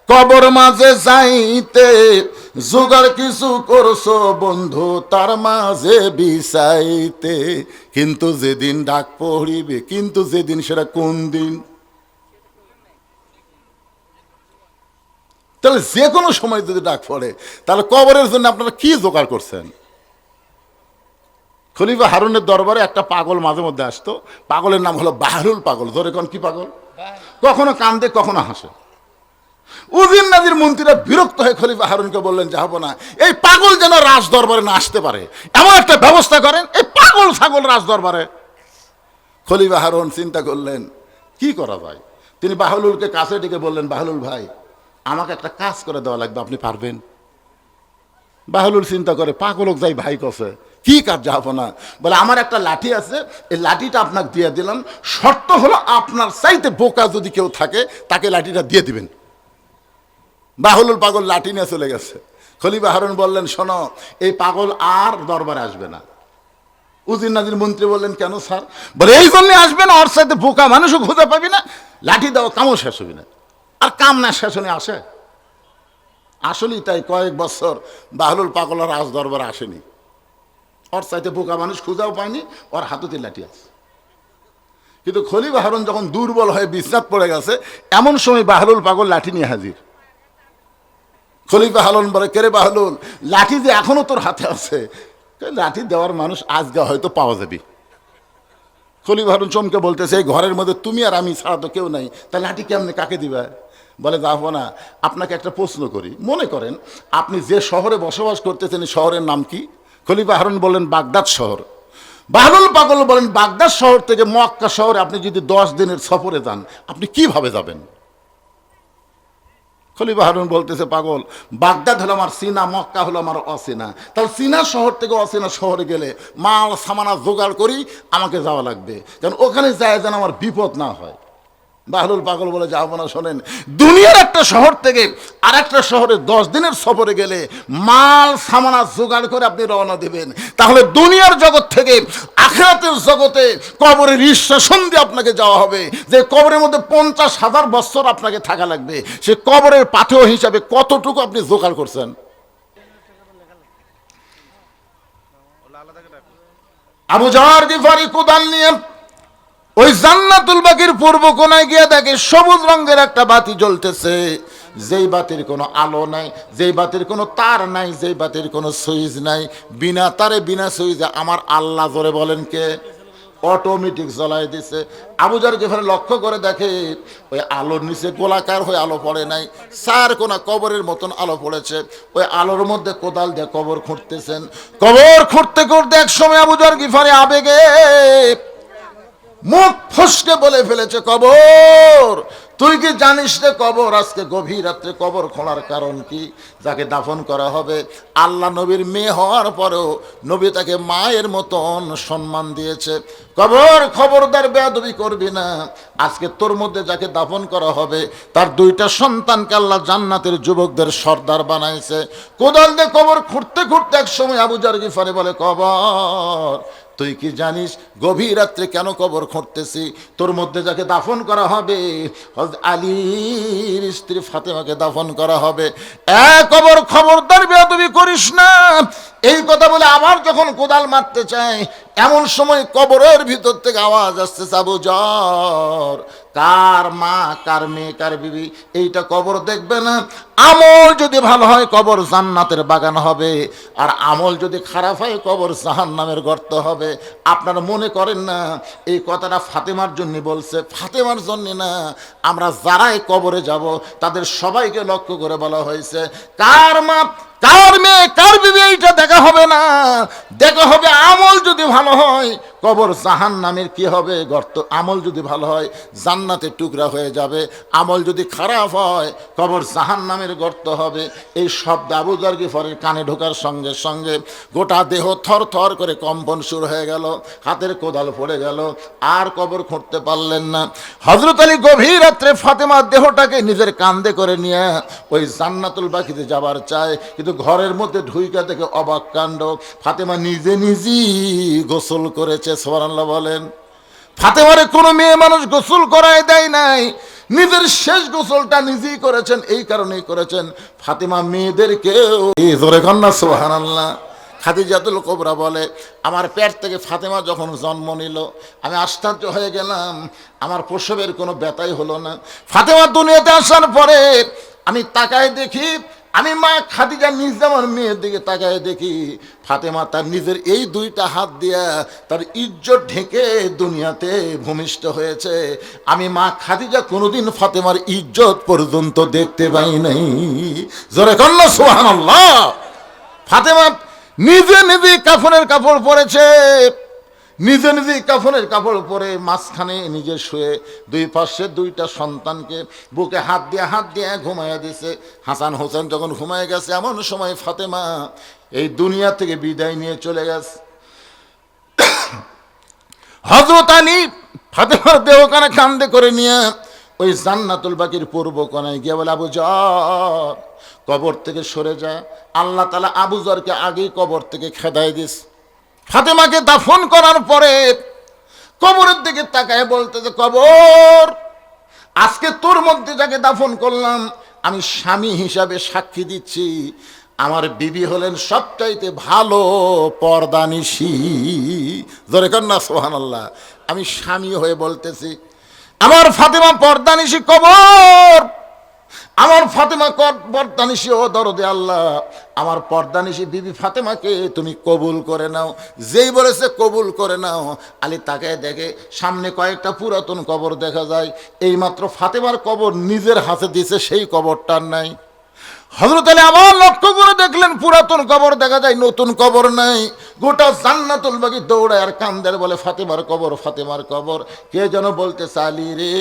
কবর মাঝে যাইতে, জোগাড় কিছু করছো বন্ধু তার মাঝে বিছাইতে। কিন্তু যেদিন ডাক পড়িবে, কিন্তু যেদিন, সেটা কোন দিন? তাহলে যে কোনো সময় যদি ডাক পড়ে, তাহলে কবরের জন্য আপনারা কি জোগাড় করছেন? খলিফা হারুনের দরবারে একটা পাগল মাঝে মধ্যে আসতো, পাগলের নাম হলো বাহরুল পাগল। ধরে কোন কি পাগল? কখনো কান্দে কখনো হাসে। উজির নাজির মন্ত্রীরা বিরক্ত হয়ে খলিফা হারুনকে বললেন, যাবো না, এই পাগল যেন রাজ দরবারে না আসতে পারে, এমন একটা ব্যবস্থা করেন, এই পাগল ছাগল রাজ দরবারে। খলিফা হারুন চিন্তা করলেন কি করা যায়। তিনি বাহলুলকে কাছে ডেকে বললেন, বাহলুল ভাই, আমাকে একটা কাজ করে দেওয়া লাগবে, আপনি পারবেন? বাহলুল চিন্তা করে, পাগলক যাই ভাই কছে, কি কাজ? যাবো না। বলে, আমার একটা লাঠি আছে, এই লাঠিটা আপনাকে দিয়ে দিলাম, শর্ত হলো আপনার চাইতে বোকা যদি কেউ থাকে তাকে লাঠিটা দিয়ে দিবেন। বাহলুল পাগল লাঠি নিয়ে চলে গেছে। খলিফা হারুন বললেন, শোনো, এই পাগল আর দরবারে আসবে না। উজির নাজির মন্ত্রী বললেন, কেন স্যার? বলে, এই জন্য আসবে না, ওর সাথে বোকা মানুষও খুঁজে পাবি না, লাঠি দাও, কামও শেষ হবি না। আর কাম না শেষ হলে আসে? আসলেই তাই, কয়েক বছর বাহলুল পাগল আর রাজ দরবারে আসেনি। ওর চাইতে বোকা মানুষ খুঁজাও পায়নি, ওর হাতুতে লাঠি আছে। কিন্তু খলিফা হারুন যখন দুর্বল হয়ে বিছনাত পড়ে গেছে, এমন সময় বাহলুল পাগল লাঠি নিয়ে হাজির। খলিফা হারুন বলে, কেরে বাহলুল, লাঠি যে এখনো তোর হাতে আছে? লাঠি দেওয়ার মানুষ আজকে হয়তো পাওয়া যাবে। খলিফা হারুন চমকে বলতেছে, এই ঘরের মধ্যে তুমি আর আমি ছাড়া তো কেউ নাই, তা লাঠি কেমনে কাকে দিবা? বলে, যাবো না, আপনাকে একটা প্রশ্ন করি। মনে করেন আপনি যে শহরে বসবাস করতেছেন, এই শহরের নাম কি? খলিফা হারুন বললেন বাগদাদ শহর। বাহলুল পাগল বলেন বাগদাদ শহর থেকে মক্কা শহরে আপনি যদি 10 দিনের সফরে যান আপনি কিভাবে যাবেন? খলিফা হারুন বলতেছে পাগল, বাগদাদ হলো আমার চীনা, মক্কা হলো আমার অচেনা, তাহলে চীনা শহর থেকে অচেনা শহরে গেলে মাল সামানা জোগাড় করি আমাকে যাওয়া লাগবে, কারণ ওখানে যায় যেন আমার বিপদ না হয়। বাহলুল পাগল বলে যাবো না। শোনেন, দুনিয়ার একটা শহর থেকে আর একটা শহরে 10 দিনের সফরে গেলে মাল সামানা জোগাড় করে আপনি রওনা দেবেন, তাহলে দুনিয়ার জগৎ থেকে আখিরাতের জগতে কবরের ঈশ্বাসন দিয়ে আপনাকে যাওয়া হবে, যে কবরের মধ্যে 50,000 বছর আপনাকে থাকা লাগবে, সে কবরের পাথেয় হিসাবে কতটুকু আপনি জোগাড় করছেন? আবু যর গিফারি কোদাল নিয়ে ওই জান্নাতুল বাকির পূর্ব কোণায় গিয়ে দেখে সবুজ রঙের একটা বাতি জ্বলতেছে, যেই বাতির কোনো আলো নাই, যেই বাতির কোনো তার নাই, যেই বাতির কোনো সুইচ নাই, বিনা তারে বিনা সুইচে আমার আল্লাহ জোরে বলেন কে অটোমেটিক জ্বলাই দিছে। আবু যর গিফারি লক্ষ্য করে দেখে ওই আলোর নিচে গোলাকার হয়ে আলো পড়ে নাই, 4 কোণা কবরের মতন আলো পড়েছে। ওই আলোর মধ্যে কোদাল দিয়ে কবর খুঁড়তেছেন। কবর খুঁড়তে খুঁড়তে এক সময় আবু যর গিফারি আবেগে মুখ ফসকে বলে ফেলেছে, কবর তুই কি জানিস রে কবর আজকে গভীর রাত্রে কবর খোঁড়ার কারণ কি? যাকে দাফন করা হবে আল্লাহ নবীর মেয়ে হওয়ার পরেও নবী তাকে মায়ের মতন সম্মান দিয়েছে। কবর খবরদার বেয়াদবি করবি না, আজকে তোর মধ্যে যাকে দাফন করা হবে তার 2টা সন্তানকে আল্লাহ জান্নাতের যুবকদের সর্দার বানাইছে। কোদাল দিয়ে কবর খুঁড়তে খুঁড়তে এক সময় আবু যর গিফারি বলে, কবর তুই কি জানিস গভীর রাত্রে কেন কবর খুঁড়তেছি? তোর মধ্যে যাকে দাফন করা হবে হযরত আলীর স্ত্রী ফাতেমাকে দাফন করা হবে। কবর খবরদার বেয়াদবি করিস না। এই কথা বলে আবার যখন কোদাল মারতে চায় এমন সময় কবরের ভিতর থেকে আওয়াজ আসছে, আবু যর কার মা কার মেয়ে কার বিবি এইটা কবর দেখবে না, আমল যদি ভালো হয় কবর জান্নাতের বাগান হবে, আর আমল যদি খারাপ হয় কবর জাহান্নামের গর্ত হবে। আপনারা মনে করেন না এই কথাটা ফাতেমার জন্য বলছে? ফাতেমার জন্য না, আমরা যারাই কবরে যাব তাদের সবাইকে লক্ষ্য করে বলা হয়েছে, কার মা কার মেয়ে কার বিবি এইটা দেখা হবে না, দেখা হবে আমল যদি ভালো হয় কবর জাহান্নামের কি হবে গর্ত, আমল যদি ভালো হয় জান্নাতের টুকরা হয়ে যাবে, আমল যদি খারাপ হয় কবর জাহান্নামের গর্ত হবে। এই শব্দ আবু যর গিফারির কানে ঢোকার সঙ্গে সঙ্গে গোটা দেহ থর থর করে কম্পন শুরু হয়ে গেল, হাতের কোদাল পড়ে গেল, আর কবর খুঁড়তে পারলেন না। হযরত আলী গভীর রাত্রে ফাতেমার দেহটাকে নিজের কাঁধে করে নিয়ে ওই জান্নাতুল বাকিতে যাবার চায়, কিন্তু ঘরের মধ্যে ঢুইকা থেকে অবাক কাণ্ড, ফাতেমা নিজে নিজেই গোসল করেছে। সুবহানাল্লাহ বলেন। ফাতেমারে কোনো মেয়ে মানুষ গোসল করায় দেয় নাই, নিজের শেষ গোসলটা নিজেই করেছেন। এই কারণেই করেছেন ফাতেমা মেয়েদেরকেও জোরে কন্যা সুবহানাল্লাহ। খাদিজাতুল কুবরা বলে, আমার পেট থেকে ফাতেমা যখন জন্ম নিল আমি আশ্চর্য হয়ে গেলাম, আমার প্রসবের কোনো ব্যথাই হলো না। ফাতেমা দুনিয়াতে আসার পরে আমি তাকায় দেখি, আমি মা খাদিজা নিজে আমার মেয়ের দিকে তাকায় দেখি ফাতেমা তার নিজের এই 2টা হাত দিয়া তার ইজ্জত ঢেকে দুনিয়াতে ভূমিষ্ঠ হয়েছে। আমি মা খাদিজা কোনোদিন ফাতেমার ইজ্জত পর্যন্ত দেখতে পাই নাই। জোরে কন্যা সুবহানাল্লাহ। ফাতেমা নিজে নিজে কাফনের কাপড় পরেছে, নিজে নিজে কাফনের কাপড় পরে মাঝখানে নিজে শুয়ে 2 পাশে 2টা সন্তানকে বুকে হাত দিয়ে ঘুমাইয়া দিছে। হাসান হোসেন যখন ঘুমায় গেছে এমন সময় ফাতেমা এই দুনিয়া থেকে বিদায় নিয়ে চলে গেছে। হযরত আলী ফাতেমার দেহখানা কাঁধে করে নিয়ে ওই জান্নাতুল বাকির পূর্ব কোণায় গিয়ে বলে, আবু যর কবর থেকে সরে যা। আল্লাহ তাআলা আবু যরকে আগেই কবর থেকে খেদায় দিস। ফাতেমাকে দাফন করার পরে কবরের দিকে তাকায় বলতেছে, কবর আজকে তোর মধ্যে যাকে দাফন করলাম আমি স্বামী হিসাবে সাক্ষী দিচ্ছি, আমার বিবি হলেন সবচাইতে ভালো পর্দানিশী। জোরে কন্যা সুবহানাল্লাহ। আমি স্বামী হয়ে বলতেছি আমার ফাতেমা পর্দানিশী। কবর আমার ফাতেমা পর্দানিশী, ও দরদে আল্লাহ আমার পর্দানিশী বিবি ফাতেমাকে তুমি কবুল করে নাও। যেই বলেছে কবুল করে নাও, আলী তাকায় দেখে সামনে কয়েকটা পুরাতন কবর দেখা যায়, এইমাত্র ফাতেমার কবর নিজের হাতে দিয়েছে, সেই কবরটার নাই। হযরত আলী আবার লক্ষ্য করে দেখলেন পুরাতন কবর দেখা যায়, নতুন কবর নাই। গোটা জান্নাতুল বাকি দৌড়ায় আর কান্দের বলে ফাতেমার কবর, ফাতেমার কবর। কে যেন বলতে চালি রে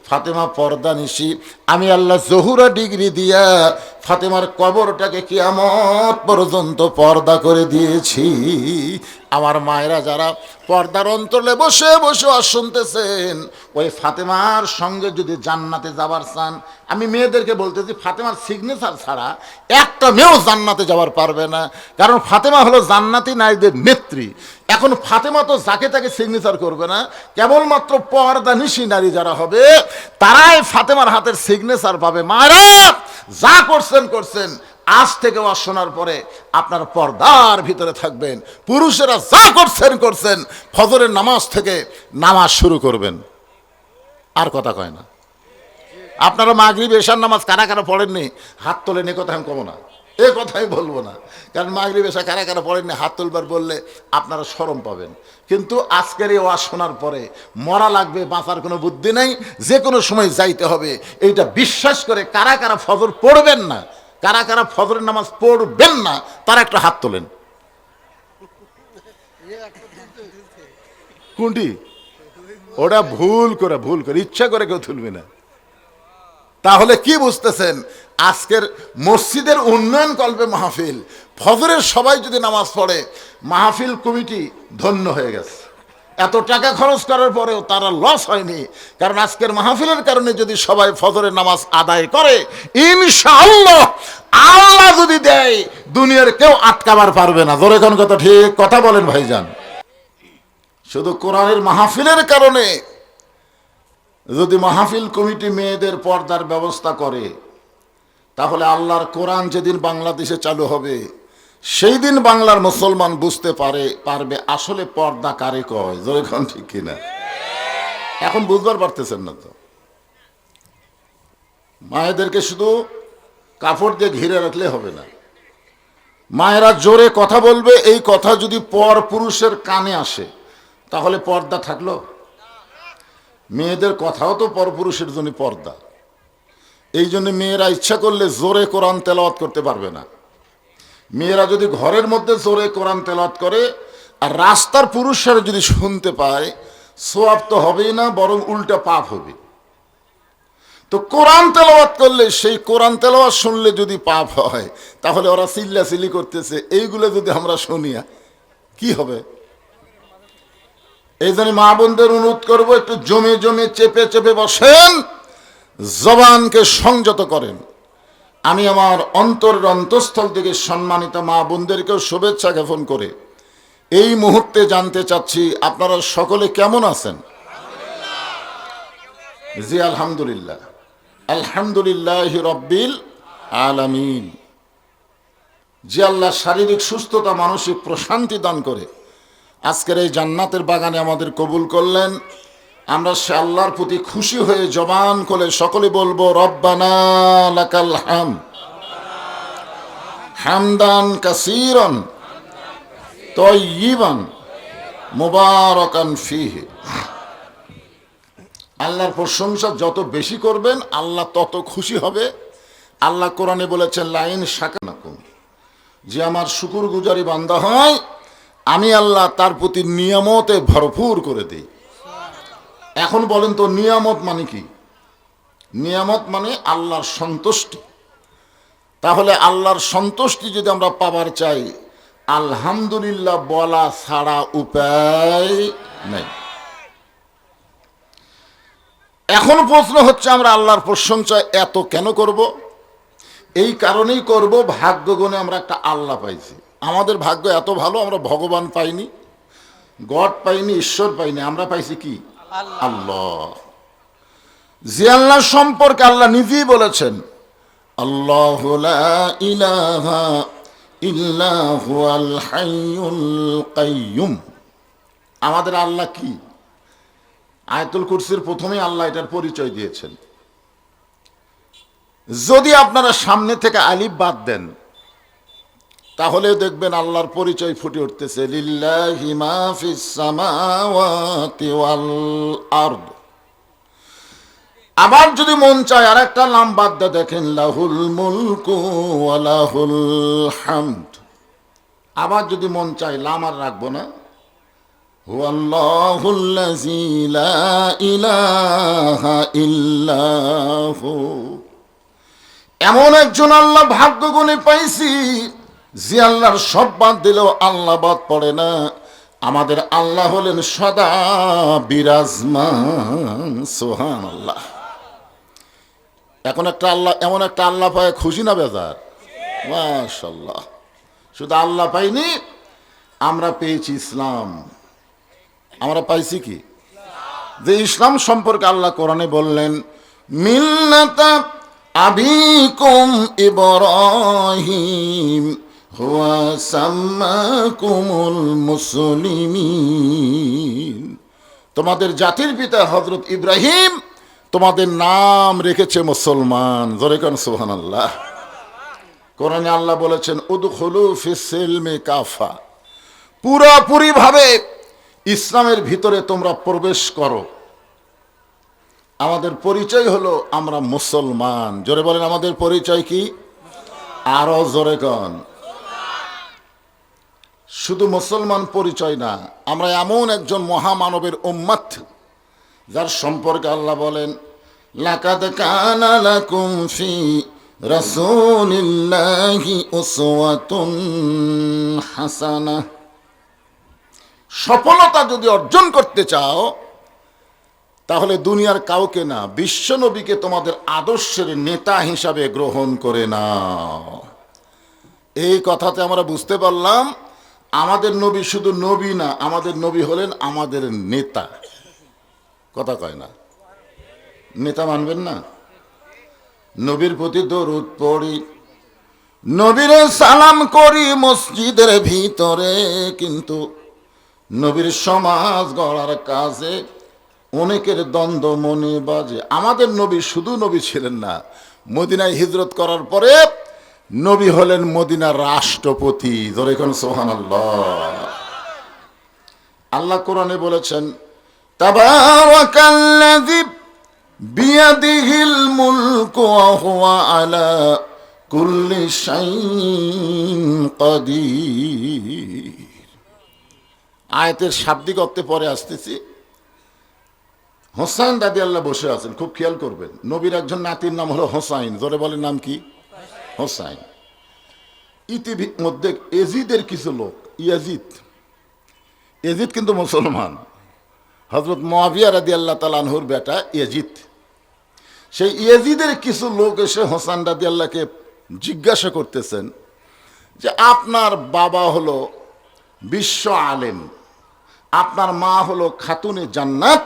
ফাতেমা পর্দা নিশি, আমি আল্লাহ জহুরা ডিগ্রি দিয়া ফাতেমার কবরটাকে কিয়ামত পর্যন্ত পর্দা করে দিয়েছি। আমার মায়েরা যারা পর্দার অন্তরে বসে বসে শুনতেছেন, ওই ফাতেমার সঙ্গে যদি জান্নাতে যাবার চান, আমি মেয়েদেরকে বলতেছি ফাতেমার সিগনেচার ছাড়া একটা মেয়েও জান্নাতে যাবার পারবে না। কারণ ফাতেমা হলো জান্নাতি নারীদের নেত্রী। এখন ফাতেমা তো যাকে তাকে সিগনেচার করবে না, কেবলমাত্র পর্দা নিশি নারী যারা হবে তারাই ফাতেমার হাতের সিগনেচার পাবে। মায়েরা যা করছেন করছেন, আজ থেকে ওয়াজ শোনার পরে আপনার পর্দার ভিতরে থাকবেন। পুরুষেরা যা করছেন করছেন, ফজরের নামাজ থেকে নামাজ শুরু করবেন। আর কথা কয় না। আপনারা মাগরিব এশার নামাজ কারা কারা পড়েননি হাত তোলেন, এ কথা আমি কমো না, এ কথা আমি বলবো না। কারণ মাগরিব এশা কারা কারা পড়েননি হাত তুলবার বললে আপনারা শরম পাবেন। কিন্তু আজকের এই ওয়াজ শোনার পরে মরা লাগবে, বাঁচার কোনো বুদ্ধি নেই, যে কোনো সময় যাইতে হবে, এইটা বিশ্বাস করে কারা কারা ফজর পড়বেন না, কারা কারা ফজরের নামাজ পড়বেন না, তারা একটা হাত তোলেন। কোনটি? ওটা ভুল করে ইচ্ছা করে কেউ তুলবে না। তাহলে কি বুঝতেছেন? আজকের মসজিদের উন্নয়ন কল্পে মাহফিল, ফজরের সবাই যদি নামাজ পড়ে, মাহফিল কমিটি ধন্য হয়ে গেছে। এত টাকা খরচ করার পরেও তারা লস হয়নি। কারণ আজকের মাহফিলের কারণে যদি সবাই ফজরের নামাজ আদায় করে, ইনশাআল্লাহ আল্লাহ যদি দেয়, দুনিয়ার কেউ আটকাবার পারবে না। জোরে কোন কথা ঠিক কথা বলেন ভাইজান। শুধু কোরআনের মাহফিলের কারণে যদি মাহফিল কমিটি মেয়েদের পর্দার ব্যবস্থা করে, তাহলে আল্লাহর কোরআন যেদিন বাংলাদেশে চালু হবে, সেই দিন বাংলার মুসলমান বুঝতে পারবে আসলে পর্দা কারে কয়। জোরে কোন ঠিক কিনা? এখন বুঝবার পারতেছেন না তো। মায়েদেরকে শুধু কাপড় দিয়ে ঘিরে রাখলে হবে না, মায়েরা জোরে কথা বলবে। এই কথা যদি পর পুরুষের কানে আসে, তাহলে পর্দা থাকলো? মেয়েদের কথাও তো পরপুরুষের জন্য পর্দা। এই জন্য মেয়েরা ইচ্ছা করলে জোরে কোরআন তেলাওয়াত করতে পারবে না। মেয়েরা যদি ঘরের মধ্যে জোরে কোরআন তেলাওয়াত করে আর রাস্তার পুরুষরা যদি শুনতে পায়, সওয়াব তো হবেই না, বরং উল্টা পাপ হবে। তো কোরআন তেলাওয়াত করলে, সেই কোরআন তেলাওয়াত শুনলে যদি পাপ হয়, তাহলে ওরা চিল্লাচিল্লি করতেছে, এইগুলো যদি আমরা শুনি কি হবে? এই জন্য মা বোনদের অনুরোধ করবো, একটু জমে জমে চেপে চেপে বসেন, জবানকে সংযত করেন। আমি আমার অন্তরের অন্তঃস্থল থেকে সম্মানিত মা বোনদেরকেও শুভেচ্ছা জ্ঞাপন করে এই মুহূর্তে জানতে চাচ্ছি, আপনারা সকলে কেমন আছেন? জি আলহামদুলিল্লাহ, আলহামদুলিল্লাহ রব্বিল আলামিন। যে আল্লাহ শারীরিক সুস্থতা, মানসিক প্রশান্তি দান করে আজকের এই জান্নাতের বাগানে আমাদের কবুল করলেন, আমরা সে আল্লাহর প্রতি খুশি হয়ে জবান খুলে সকলে বলবো রব্বানা লাকাল হামদ হামদান কাসীরান তাইয়িবান মুবারাকান ফীহি। আল্লাহর প্রশংসা যত বেশি করবেন, আল্লাহ তত খুশি হবে। আল্লাহ কোরআনে বলেছেন লাইন শাকারতুম, যে আমার শুকরগুজারি বান্দা হয়, আমি আল্লাহ তার প্রতি নিয়ামতে ভরপুর করে দিই। এখন বলেন তো নিয়ামত মানে কি? নিয়ামত মানে আল্লাহর সন্তুষ্টি। তাহলে আল্লাহর সন্তুষ্টি যদি আমরা পাবার চাই, আলহামদুলিল্লাহ বলা ছাড়া উপায় নেই। এখন প্রশ্ন হচ্ছে, আমরা আল্লাহর প্রশংসা এত কেন করব? এই কারণেই করব, ভাগ্য গুণে আমরা একটা আল্লাহ পাইছি। আমাদের ভাগ্য এত ভালো, আমরা ভগবান পাইনি, গড পাইনি, ঈশ্বর পাইনি, আমরা পাইছি কি? আল্লাহ। যে আল্লাহ সম্পর্কে আল্লাহ নিজেই বলেছেন, আল্লাহু লা ইলাহা ইল্লা হুয়াল হাইয়ুল কাইয়্যুম। আমাদের আল্লাহ কি? আয়াতুল কুরসির প্রথমেই আল্লাহ এটার পরিচয় দিয়েছেন। যদি আপনারা সামনে থেকে আলিফ বাদ দেন, তাহলে দেখবেন আল্লাহর পরিচয় ফুটে উঠতেছে, লিল্লাহি মা ফিস সামাওয়াতি ওয়াল আরদ। আবার যদি মন চায় আর একটা নাম বাদ দিয়ে দেখেন লাহুল মুলকু ওয়া লাহুল হামদ। আবার যদি মন চায় লাম আর রাখবো না, হুয়াল্লাহুল্লাযী লা ইলাহা ইল্লাহু। এমন একজন আল্লাহ ভাগ্য গুণে পাইছি যে আল্লাহর সব বাদ দিলেও আল্লাহ বাদ পড়ে না। আমাদের আল্লাহ হলেন সদা বিরাজমান। সুবহানাল্লাহ। এখন একটা আল্লাহ, এমন একটা আল্লাহ পায় খুশি না বেজার? মাশাআল্লাহ। শুধু আল্লাহ পাইনি, আমরা পেয়েছি ইসলাম। আমরা পাইছি কি? যে ইসলাম সম্পর্কে আল্লাহ কোরআনে বললেন মিল্লাতা আবিকুম ইব্রাহিম হুয়া সাম্মাকুমুল মুসলিমিন। তোমাদের জাতির পিতা হযরত ইব্রাহিম তোমাদের নাম রেখেছে মুসলমান। জোরে কোন সুবহানাল্লাহ। কোরআনে আল্লাহ বলেছেন উদখুলু ফিস সিলমি কাফা, পুরোপুরি ভাবে ইসলামের ভিতরে তোমরা প্রবেশ করো। আমাদের পরিচয় হলো আমরা মুসলমান। জোরে বলেন আমাদের পরিচয় কি? আরো জোরে কন। শুধু মুসলমান পরিচয় না, আমরা এমন একজন মহামানবের উম্মত যার সম্পর্কে আল্লাহ বলেন লাকাদ কানা লাকুম ফি রাসূলিল্লাহি উসওয়াতুন হাসানাহ। সফলতা যদি অর্জন করতে চাও তাহলে দুনিয়ার কাউকে না, বিশ্ব নবীকে তোমাদের আদর্শের নেতা হিসাবে গ্রহণ করে নাও। এই কথাতে আমরা বুঝতে পারলাম আমাদের নবী শুধু নবী না, আমাদের নবী হলেন আমাদের নেতা। কথা কয় না? নেতা মানবেন না? নবীর প্রতি দরুদ পড়ি, নবীরে সালাম করি মসজিদের ভিতরে, কিন্তু নবীর সমাজ গড়ার কাজে অনেকের দ্বন্দ্ব মনে বাজে। আমাদের নবী শুধু নবী ছিলেন না, মদিনায় হিজরত করার পরে নবী হলেন মদিনার রাষ্ট্রপতি। জোরে কোন সুবহানাল্লাহ। আল্লাহ কোরআনে বলেছেন তাবারাকাল্লাযী বিয়াদিহিল মুলকু ওয়া হুয়া আলা কুল্লি শাইইন কাদির। আয়াতের শাব্দিক অর্থে পরে আসতেছি। হোসাইন রাদিয়াল্লাহু বসে আছেন, খুব খেয়াল করবেন। নবীর একজন নাতির নাম হলো হোসাইন। জোরে বলেন নাম কি? হোসাইন। ইতিমধ্যে এজিদের কিছু লোক, এজিদ কিন্তু মুসলমান, হযরত মুআবিয়া রাদিয়াল্লাহু তাআলা আনহুর বেটা ইয়াজিদ। সেই ইয়াজিদের কিছু লোক এসে হোসেন রাদিয়াল্লাহকে জিজ্ঞাসা করতেছেন যে আপনার বাবা হলো বিশ্ব আলেম, আপনার মা হলো খাতুনে জান্নাত,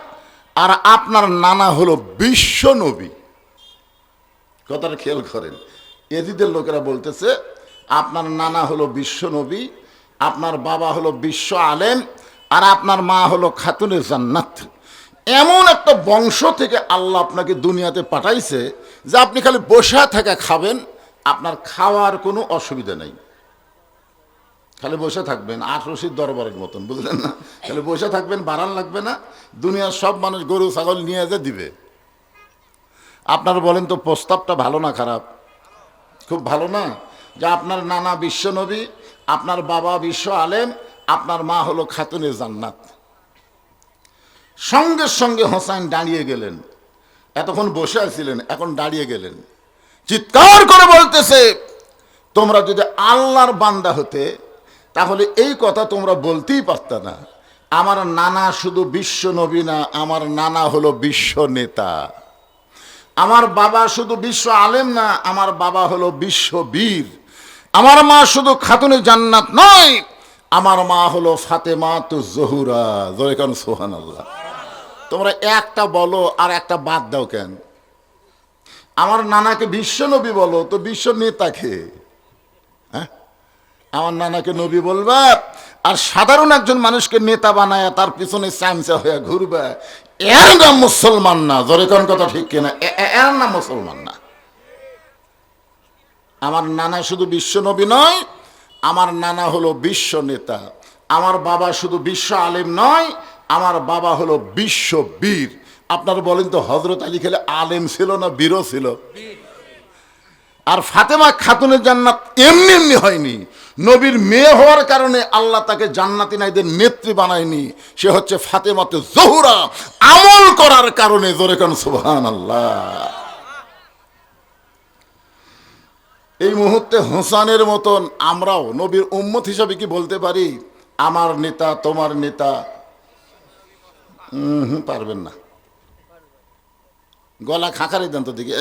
আর আপনার নানা হলো বিশ্ব নবী। কথাটা খেয়াল করেন। ইয়াজিদের লোকেরা বলতেছে আপনার নানা হলো বিশ্ব নবী, আপনার বাবা হলো বিশ্ব আলেম, আর আপনার মা হলো খাতুনে জান্নাত। এমন একটা বংশ থেকে আল্লাহ আপনাকে দুনিয়াতে পাঠাইছে যে আপনি খালি বসে থাকা খাবেন, আপনার খাওয়ার কোনো অসুবিধা নেই। খালি বসে থাকবেন, আট রশির দরবারের মতন, বুঝলেন না? খালি বসে থাকবেন, বাড়ান লাগবে না। দুনিয়ার সব মানুষ গরু ছাগল নিয়ে যে দিবে। আপনারা বলেন তো প্রস্তাবটা ভালো না খারাপ? খুব ভালো না? যে আপনার নানা বিশ্ব নবী, আপনার বাবা বিশ্ব আলেম, আপনার মা হলো খাতুনে জান্নাত। সঙ্গে সঙ্গে হোসাইন দাঁড়িয়ে গেলেন। এতক্ষণ বসে আছিলেন, এখন দাঁড়িয়ে গেলেন, চিৎকার করে বলতেছে তোমরা যদি আল্লাহর বান্দা হতে তাহলে এই কথা তোমরা বলতেই পারত না। আমার নানা শুধু বিশ্ব নবী না, আমার নানা হলো বিশ্ব নেতা। আমার বাবা শুধু বিশ্ব আলেম না, আমার বাবা হলো বিশ্ব বীর। আমার মা শুধু খাতুনে জান্নাত নয়, আমার মা হলো ফাতেমাতুজ জোহরা। জোরে কোন সুবহানাল্লাহ। তোমরা একটা বলো আর একটা বাদ দাও কেন? আমার নানাকে বিশ্ব নবী বলো, তো বিশ্ব নেতাকে? হ্যাঁ, আমার নানাকে নবী বলবা আর সাধারণ একজন মানুষকে নেতা বানায় তার পিছনে চামচা হয়ে ঘুরবে, এর নাম মুসলমান না। জোরে কোন কথা ঠিক কিনা? এর নাম মুসলমান না। আমার নানা শুধু বিশ্ব নবী নয়, আমার নানা হলো বিশ্ব নেতা। আমার বাবা শুধু বিশ্ব আলেম নয়, আমার বাবা হলো বিশ্ব বীর। আপনারা বলেন তো হযরত আলী খেলে আলেম ছিল না বীরও ছিল? আর ফাতেমা খাতুনের জান্নাত এমনি এমনি হয়নি, নবীর মেয়ে হওয়ার কারণে আল্লাহ তাকে জান্নাতি নারীদের নেত্রী বানায়নি। সে হচ্ছে ফাতেমাতে জোহরা, আমল করার কারণে। জোরে কোন সুবহানাল্লাহ। এই মুহূর্তে হোসেনের মতন আমরাও নবীর উম্মত হিসাবে কি বলতে পারি আমার নেতা তোমার নেতা? পারবেন না। গলা খাঁকারি দেন তো দিকে।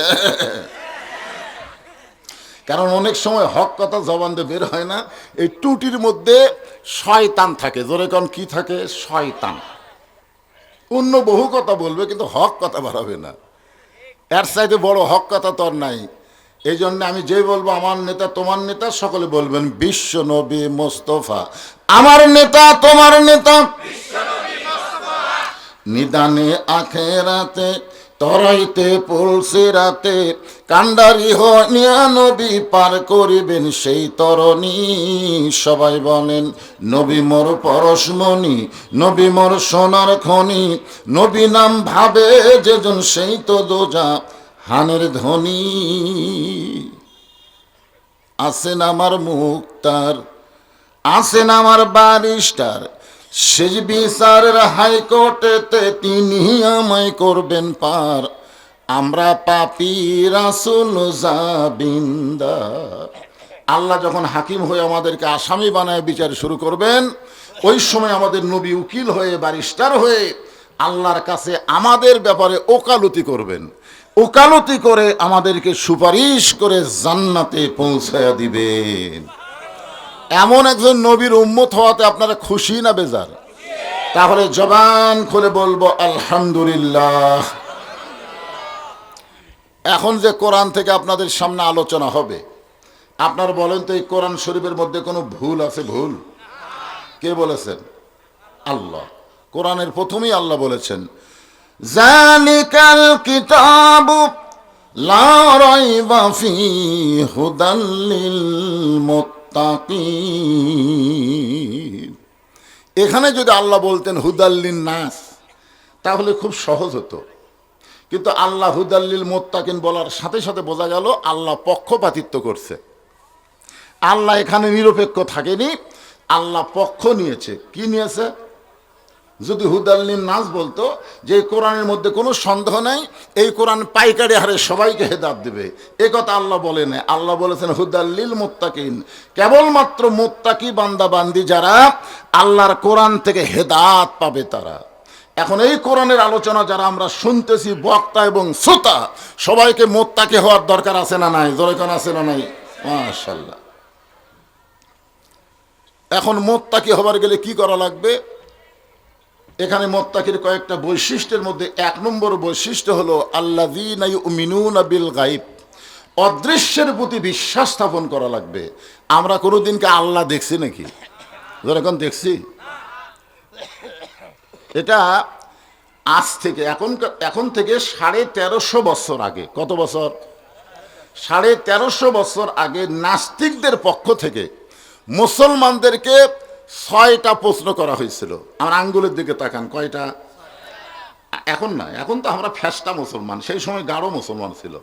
কারণ অনেক সময় হক কথা জবান দিয়ে বের হয় না, এই টুটির মধ্যে শয়তান থাকে। জোরে কোন কি থাকে? শয়তান। অন্য বহু কথা বলবে কিন্তু হক কথা বাড়াবে না। এর চাইতে বড় হক কথা তো আর নাই। এই জন্য আমি যেই বলবো আমার নেতা তোমার নেতা, সকলে বলবেন বিশ্ব নবী মোস্তফা আমার নেতা তোমার নেতা। নিদানে আখেরাতে তরাইতে পলসে রাতে কান্ডারি হইয়া নবী পার করিবেন সেই তরণী। সবাই বলেন নবী মোর পরশমণি, নবী মোর সোনার খনি, নবী নাম ভাবে যেজন সেই তো দোজা হানের ধ্বনি। আছেন আমার মুক্তার, আছেন আমার বারিস্টার, শেষ বিচারের হাইকোর্টেতে তিনি আমায় করবেন পার। আমরা পাপী রাসূল জাবিন্দার। আল্লাহ যখন হাকিম হয়ে আমাদেরকে আসামি বানায় বিচার শুরু করবেন, ওই সময় আমাদের নবী উকিল হয়ে ব্যারিস্টার হয়ে আল্লাহর কাছে আমাদের ব্যাপারে ওকালতি করবেন। ওকালতি করে আমাদেরকে সুপারিশ করে জান্নাতে পৌঁছায়া দিবেন। এমন একজন নবীর উম্মত হওয়াতে আপনারা খুশি না বেজার? তাহলে জবান খুলে বলবো আলহামদুলিল্লাহ। এখন যে কোরআন থেকে আপনাদের সামনে আলোচনা হবে, আপনারা বলেন তো এই কোরআন শরীফের মধ্যে কোনো ভুল আছে? ভুল কে বলেছেন? আল্লাহ। কোরআনের প্রথমেই আল্লাহ বলেছেন জালিকাল কিতাবু লা রাইবা ফিহি হুদাল লিল মুত্তাকিন। এখানে যদি আল্লাহ বলতেন হুদাল্লিন নাস তাহলে খুব সহজ হতো, কিন্তু আল্লাহ হুদাল্লিল মুত্তাকিন বলার সাথে সাথে বোঝা গেল আল্লাহ পক্ষপাতিত্ব করছে। আল্লাহ এখানে নিরপেক্ষ থাকেনি, আল্লাহ পক্ষ নিয়েছে। কি নিয়েছে? যদি হুদাল্লিন নাস বলতো যে কোরআনের মধ্যে কোনো সন্দেহ নাই, এই কোরআন পাইকারি হারে সবাইকে হেদায়েত দেবে, এ কথা আল্লাহ বলেন। আল্লাহ বলেছেন হুদাল্লিল মুত্তাকিন, কেবলমাত্র মুত্তাকি বান্দা বান্দি যারা আল্লাহর কোরআন থেকে হেদায়েত পাবে তারা। এখন এই কোরআনের আলোচনা যারা আমরা শুনতেছি, বক্তা এবং শ্রোতা সবাইকে মুত্তাকি হওয়ার দরকার আছে না নাই? জোরে কোন আছে না নাই? মাশাআল্লাহ। এখন মুত্তাকি হবার গেলে কি করা লাগবে? এখানে মুত্তাকির কয়েকটা বৈশিষ্ট্যের মধ্যে এক নম্বর বৈশিষ্ট্য হলো আল্লাযীনা ইউমিনুনা বিল গায়ব, অদৃশ্যের প্রতি বিশ্বাস স্থাপন করা লাগবে। আমরা কোনোদিনকে আল্লাহ দেখছি নাকি? যখন দেখছি, এটা আজ থেকে এখন থেকে 1350 বছর আগে। কত বছর? 1350 বছর আগে নাস্তিকদের পক্ষ থেকে মুসলমানদেরকে 6টা প্রশ্ন করা হয়েছিল। আমার আঙ্গুলের দিকে তাকান, কয়টা? এখন না, এখন তো আমরা ফ্যাসটা মুসলমান, সেই সময় গাঢ় মুসলমান ছিল,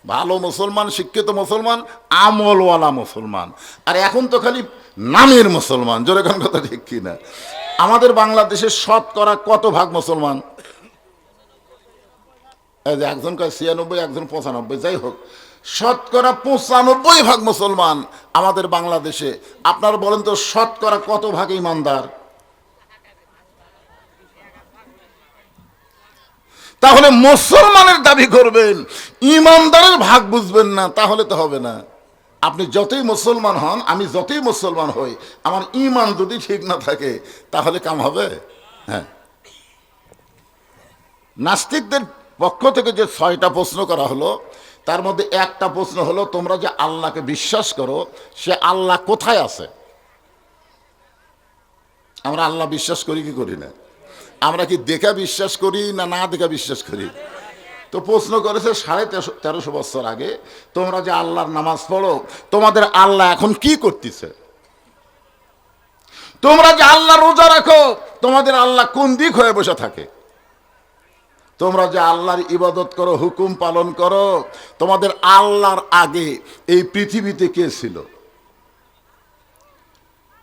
ভালো মুসলমান, শিক্ষিত মুসলমান, আমলওয়ালা মুসলমান। আর এখন তো খালি নামের মুসলমান। জোরে কোন কথা ঠিক কিনা? আমাদের বাংলাদেশের শতকরা কত ভাগ মুসলমান? একজন কয় 96, একজন 95, যাই হোক, শতকরা 95 ভাগ মুসলমান আমাদের বাংলাদেশে। আপনারা বলেন তো শতকরা কত ভাগ ইমানদার? তাহলে মুসলমানের দাবি করবেন, ইমানদারের ভাগ বুঝবেন না, তাহলে তো হবে না। আপনি যতই মুসলমান হন, আমি যতই মুসলমান হই, আমার ইমান যদি ঠিক না থাকে তাহলে কাম হবে? হ্যাঁ। নাস্তিকদের পক্ষ থেকে যে 6টা প্রশ্ন করা হলো, তার মধ্যে একটা প্রশ্ন হলো তোমরা যে আল্লাহকে বিশ্বাস করো, সে আল্লাহ কোথায় আছে? আমরা আল্লাহ বিশ্বাস করি কি করি না? আমরা কি দেখা বিশ্বাস করি না না দেখা বিশ্বাস করি? তো প্রশ্ন করেছে 1350 বছর আগে, তোমরা যে আল্লাহর নামাজ পড়ো, তোমাদের আল্লাহ এখন কি করতেছে? তোমরা যে আল্লাহ রোজা রাখো, তোমাদের আল্লাহ কোন দিক হয়ে বসে থাকে? তোমরা যে আল্লাহর ইবাদত করো, হুকুম পালন করো, তোমাদের আল্লাহর আগে এই পৃথিবীতে কে ছিল?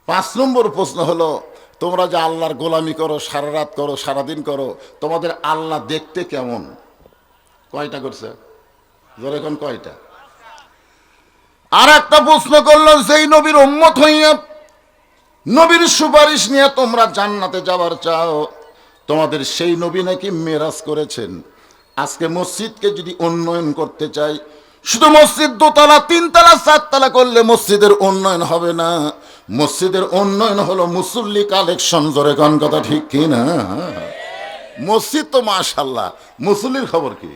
5 নম্বর প্রশ্ন হলো, তোমরা যে আল্লাহর গোলামি করো, সারা রাত করো, সারাদিন করো, তোমাদের আল্লাহ দেখতে কেমন? কয়টা করছে? জোরে কোন কয়টা? আর একটা প্রশ্ন করলো, যেই নবীর উম্মত হইয়া নবীর সুপারিশ নিয়ে তোমরা জান্নাতে যাবার চাও, তোমাদের সেই নবী নাকি মেরাজ করেছেন। আজকে মসজিদকে যদি উন্নয়ন করতে চাই, শুধু মসজিদ 2 তলা 3 তলা 4 তলা করলে মসজিদের উন্নয়ন হবে না। মসজিদের উন্নয়ন হলো মুসল্লি কালেকশন। জোরে কোন কথা ঠিক কি না? মসজিদ তো মাশাআল্লাহ, মুসল্লির খবর কি?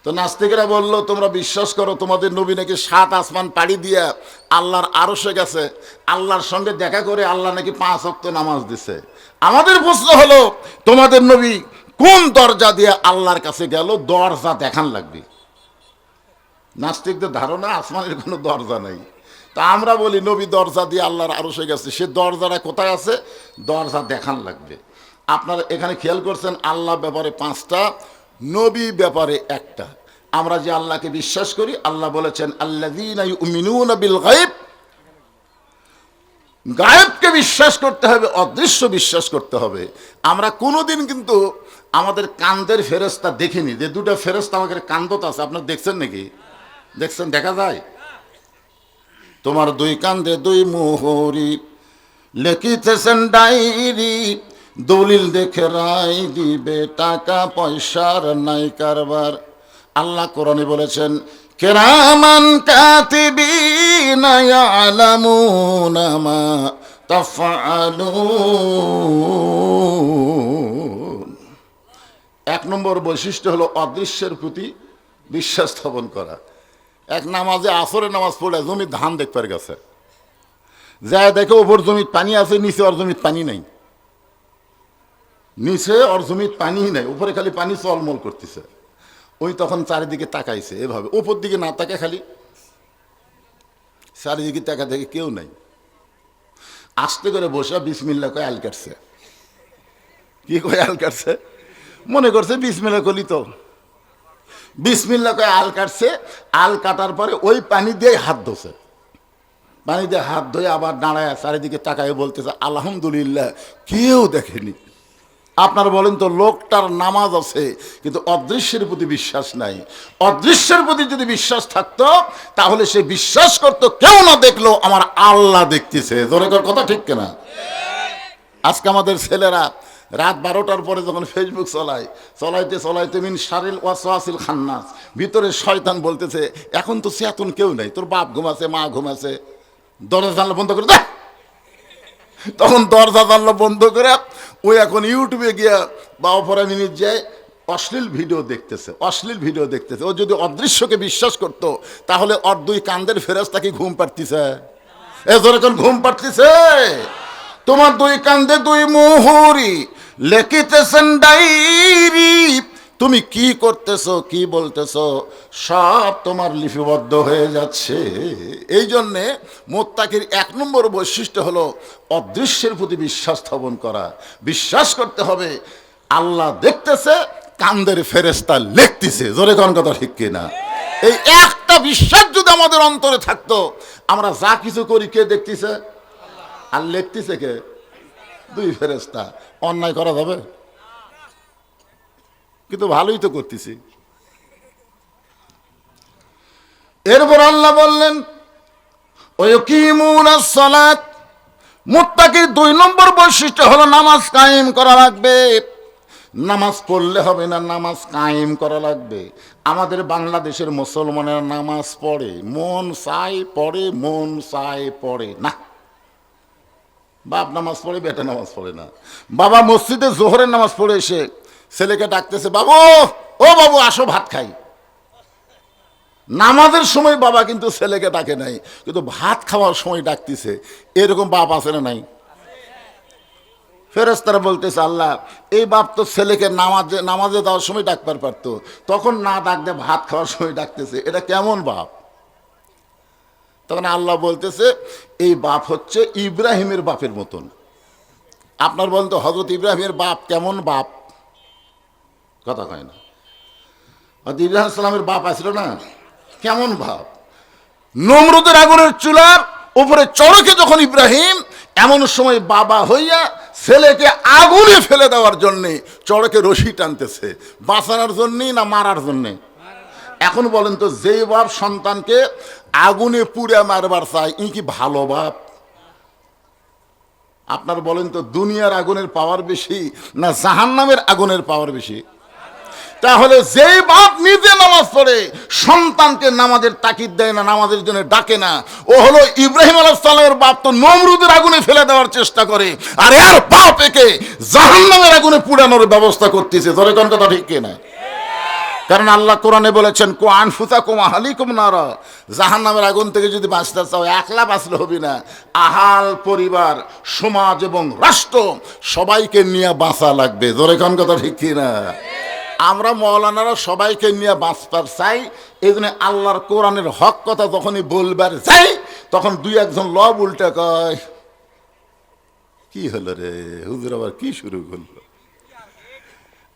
তো নাস্তিকেরা বললো, তোমরা বিশ্বাস করো তোমাদের নবী নাকি 7 আসমান পাড়ি দিয়া আল্লাহর আরশে গেছে, আল্লাহর সঙ্গে দেখা করে আল্লাহ নাকি 5 ওয়াক্ত নামাজ দিছে। আমাদের প্রশ্ন হলো, তোমাদের নবী কোন দরজা দিয়ে আল্লাহর কাছে গেল? দরজা দেখান লাগবে। নাস্তিকদের ধারণা আসমানের কোনো দরজা নাই। তা আমরা বলি নবী দরজা দিয়ে আল্লাহর আরশে গেছে, সে দরজাটা কোথায় আছে? দরজা দেখান লাগবে। আপনারা এখানে খেয়াল করছেন, আল্লাহ ব্যাপারে 5টা, নবী ব্যাপারে 1টা। আমরা যে আল্লাহকে বিশ্বাস করি, আল্লাহ বলেছেন আল্লাযীনা ইউমিনুনা বিল গায়ব। গায়েবকে বিশ্বাস করতে হবে, অদৃশ্য বিশ্বাস করতে হবে। আমরা কোনোদিন কিন্তু আমাদের কান্দের ফেরেশতা দেখিনি, যে 2টা ফেরেশতা আমাদের কান্দত আছে। আপনারা দেখছেন নাকি? দেখছেন? দেখা যায়? তোমার 2 কান্দে 2 মোহরি, লিখিতেছেন ডায়েরি, দলিল দেখে রায় দিবে, টাকা পয়সার নাই কারবার। আল্লাহ কোরআনে বলেছেন, কিরামান কাতিবিনা ইয়ালামুনা মা তাফআলুন। 1 নম্বর বৈশিষ্ট্য হলো অদৃশ্যের প্রতি বিশ্বাস স্থাপন করা। এক নামাজে আসরের নামাজ পড়ে জমির ধান দেখবার গেছে, যায় দেখে ওপর জমির পানি আছে, নিচে ওর জমির পানি নাই। নিচে ওর জমির পানি নাই, উপরে খালি পানি চলমল করতেছে। ওই তখন চারিদিকে তাকাইছে এভাবে, ওপর দিকে না তাকে, খালি চারিদিকে তাকা দেখে কেউ নাই। আস্তে করে বসে বিসমিল্লাহ কয়ে আল কাটছে। কি কয়ে আল কাটছে? মনে করছে বিসমিল্লাহ কলি, তো বিসমিল্লাহ কয়ে আল কাটছে। আল কাটার পরে ওই পানি দিয়ে হাত ধোছে। পানি দিয়ে হাত ধুয়ে আবার দাঁড়ায় চারিদিকে তাকায় বলতেছে আলহামদুলিল্লাহ, কেউ দেখেনি। আপনারা বলেন তো, লোকটার নামাজ আছে কিন্তু অদৃশ্যের প্রতি বিশ্বাস নাই। অদৃশ্যের প্রতি যদি বিশ্বাস থাকতো তাহলে সে বিশ্বাস করতো কেউ না দেখলো আমার আল্লাহ দেখতেছে। জোরে কথা ঠিক কিনা? আজকে আমাদের ছেলেরা রাত 12টার পরে যখন ফেসবুক চলাইতে মিন শারিল ওয়াসওয়াসিল খান্নাস, ভিতরে শয়তান বলতেছে এখন তো চেতন কেউ নাই, তোর বাপ ঘুমাছে, মা ঘুমাছে, দরজা জানলা বন্ধ করে দে। তখন দরজা জানলা বন্ধ করে ওই এখন ইউটিউবে গিয়া 12 মিনিট যায় অশ্লীল ভিডিও দেখতেছে। ও যদি অদৃশ্যকে বিশ্বাস করতো তাহলে ওর 2 কান্দের ফেরেশতা কি ঘুম পাড়তিছে? এখন ঘুম পাড়তিছে? তোমার 2 কান্দে 2 মোহরি, লিখিতেছেন ডায়েরি, তুমি কি করতেছো, কি বলতেছো, সব তোমার লিপিবদ্ধ হয়ে যাচ্ছে। এই জন্যে মুত্তাকির 1 নম্বর বৈশিষ্ট্য হলো অদৃশ্যের প্রতি বিশ্বাস স্থাপন করা। বিশ্বাস করতে হবে আল্লাহ দেখতেছে, কান্দের ফেরেশতা লিখতেছে। জোরে কোন কথা ঠিক কিনা? এই একটা বিশ্বাস যদি আমাদের অন্তরে থাকতো, আমরা যা কিছু করি কে দেখতেছে? আর লিখতেছে কে? 2 ফেরেশতা। অন্যায় করা যাবে? কিন্তু ভালোই তো করতেছি। এরপর আল্লাহ বললেন ওয়াকিমুনাস সালাত। মুত্তাকির 2 নম্বর বৈশিষ্ট্য হলো নামাজ কায়েম করা লাগবে। নামাজ পড়লে হবে না, নামাজ কায়েম করা লাগবে। আমাদের বাংলাদেশের মুসলমানেরা নামাজ পড়ে, মন চায় পড়ে, মন চায় পড়ে না। বাপ নামাজ পড়ে, বেটা নামাজ পড়ে না। বাবা মসজিদে জোহরের নামাজ পড়ে এসে ছেলেকে ডাকতেছে, বাবু ও বাবু আসো ভাত খাই। নামাজের সময় বাবা কিন্তু ছেলেকে ডাকে নাই, কিন্তু ভাত খাওয়ার সময় ডাকতেছে। এরকম বাপ আছে না নাই? ফেরেশতারা বলতেছে আল্লাহ এই বাপ তো ছেলেকে নামাজে দেওয়ার সময় ডাকবার পারতো, তখন না ডাক দে ভাত খাওয়ার সময় ডাকতেছে, এটা কেমন বাপ? তখন আল্লাহ বলতেছে এই বাপ হচ্ছে ইব্রাহিমের বাপের মতন। আপনার বলেন তো হযরত ইব্রাহিমের বাপ কেমন বাপ? কথা কয় না। ইব্রাহিম সালামের বাপ আসলো না, কেমন ভাব, নমরুদের আগুনের চুলার উপরে চড়কে যখন ইব্রাহিম এমন সময় বাবা হইয়া ছেলেকে আগুনে ফেলে দেওয়ার জন্যে চড়কে রশি টানতেছে, বাঁচানোর জন্যে না মারার জন্যে? এখন বলেন তো, যে বাপ সন্তানকে আগুনে পুড়ে মারবার চায়, ই কি ভালো বাপ? আপনার বলেন তো, দুনিয়ার আগুনের পাওয়ার বেশি না জাহান্নামের আগুনের পাওয়ার বেশি? তাহলে যেই বাপ নিজে নামাজ পড়ে সন্তানকে নামাজের তাকিদ দেয় না, নামাজের জন্য ডাকে না, ও হলো ইব্রাহিম আলাইহিস সালামের বাপ, তো নমরুদের আগুনে ফেলে দেওয়ার চেষ্টা করে, আর এর বাপ একে জাহান্নামের আগুনে পুড়ানোর ব্যবস্থা করতেছে। ধরে কোন কথা ঠিক কিনা? কারণ আল্লাহ কোরআনে বলেছেন, কু আনফুসাকুম আহলিকুম নারা, জাহান্নামের আগুন থেকে যদি বাঁচতে চাও একলা বাঁচলে হবে না, আহাল, পরিবার, সমাজ এবং রাষ্ট্র সবাইকে নিয়ে বাঁচা লাগবে। ধরে কোন কথা ঠিক কিনা? আমরা মৌলানারা সবাইকে নিয়ে বাঁচবার চাই, এই জন্য আল্লাহর কোরআনের হক কথা যখনই বলবার চাই তখন দুই একজন লব উল্টা কয়, কি হলো রে হুজুর, আবার কি শুরু করলো?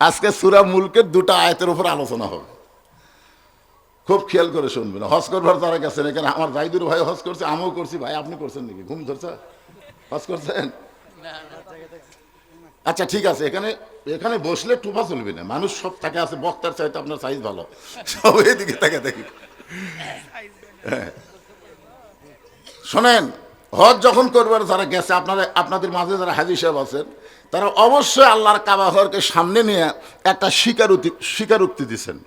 আজকে সূরা মুলকের দুটো আয়াতের উপর আলোচনা হবে, খুব খেয়াল করে শুনবেন। হজ করবার যারা গেছেন, এখানে আমার জাহিদুর ভাই হজ করছে, আমিও করছি। ভাই আপনি করছেন নাকি? ঘুম ধরছে? হজ করছেন? আচ্ছা ঠিক আছে, এখানে এখানে বসলে টুপা চলবে না, মানুষ সব তাকে আছে, বক্তার চাইতে আপনার সাইজ ভালো, সব এদিকে তাকে দেখি। শোনেন, হজ যখন করবার যারা গেছে, আপনাদের মাঝে যারা হাজী সাহেব আছেন, তারা অবশ্যই আল্লাহর কাবা ঘরকে সামনে নিয়ে একটা স্বীকারোক্তি দিচ্ছেন।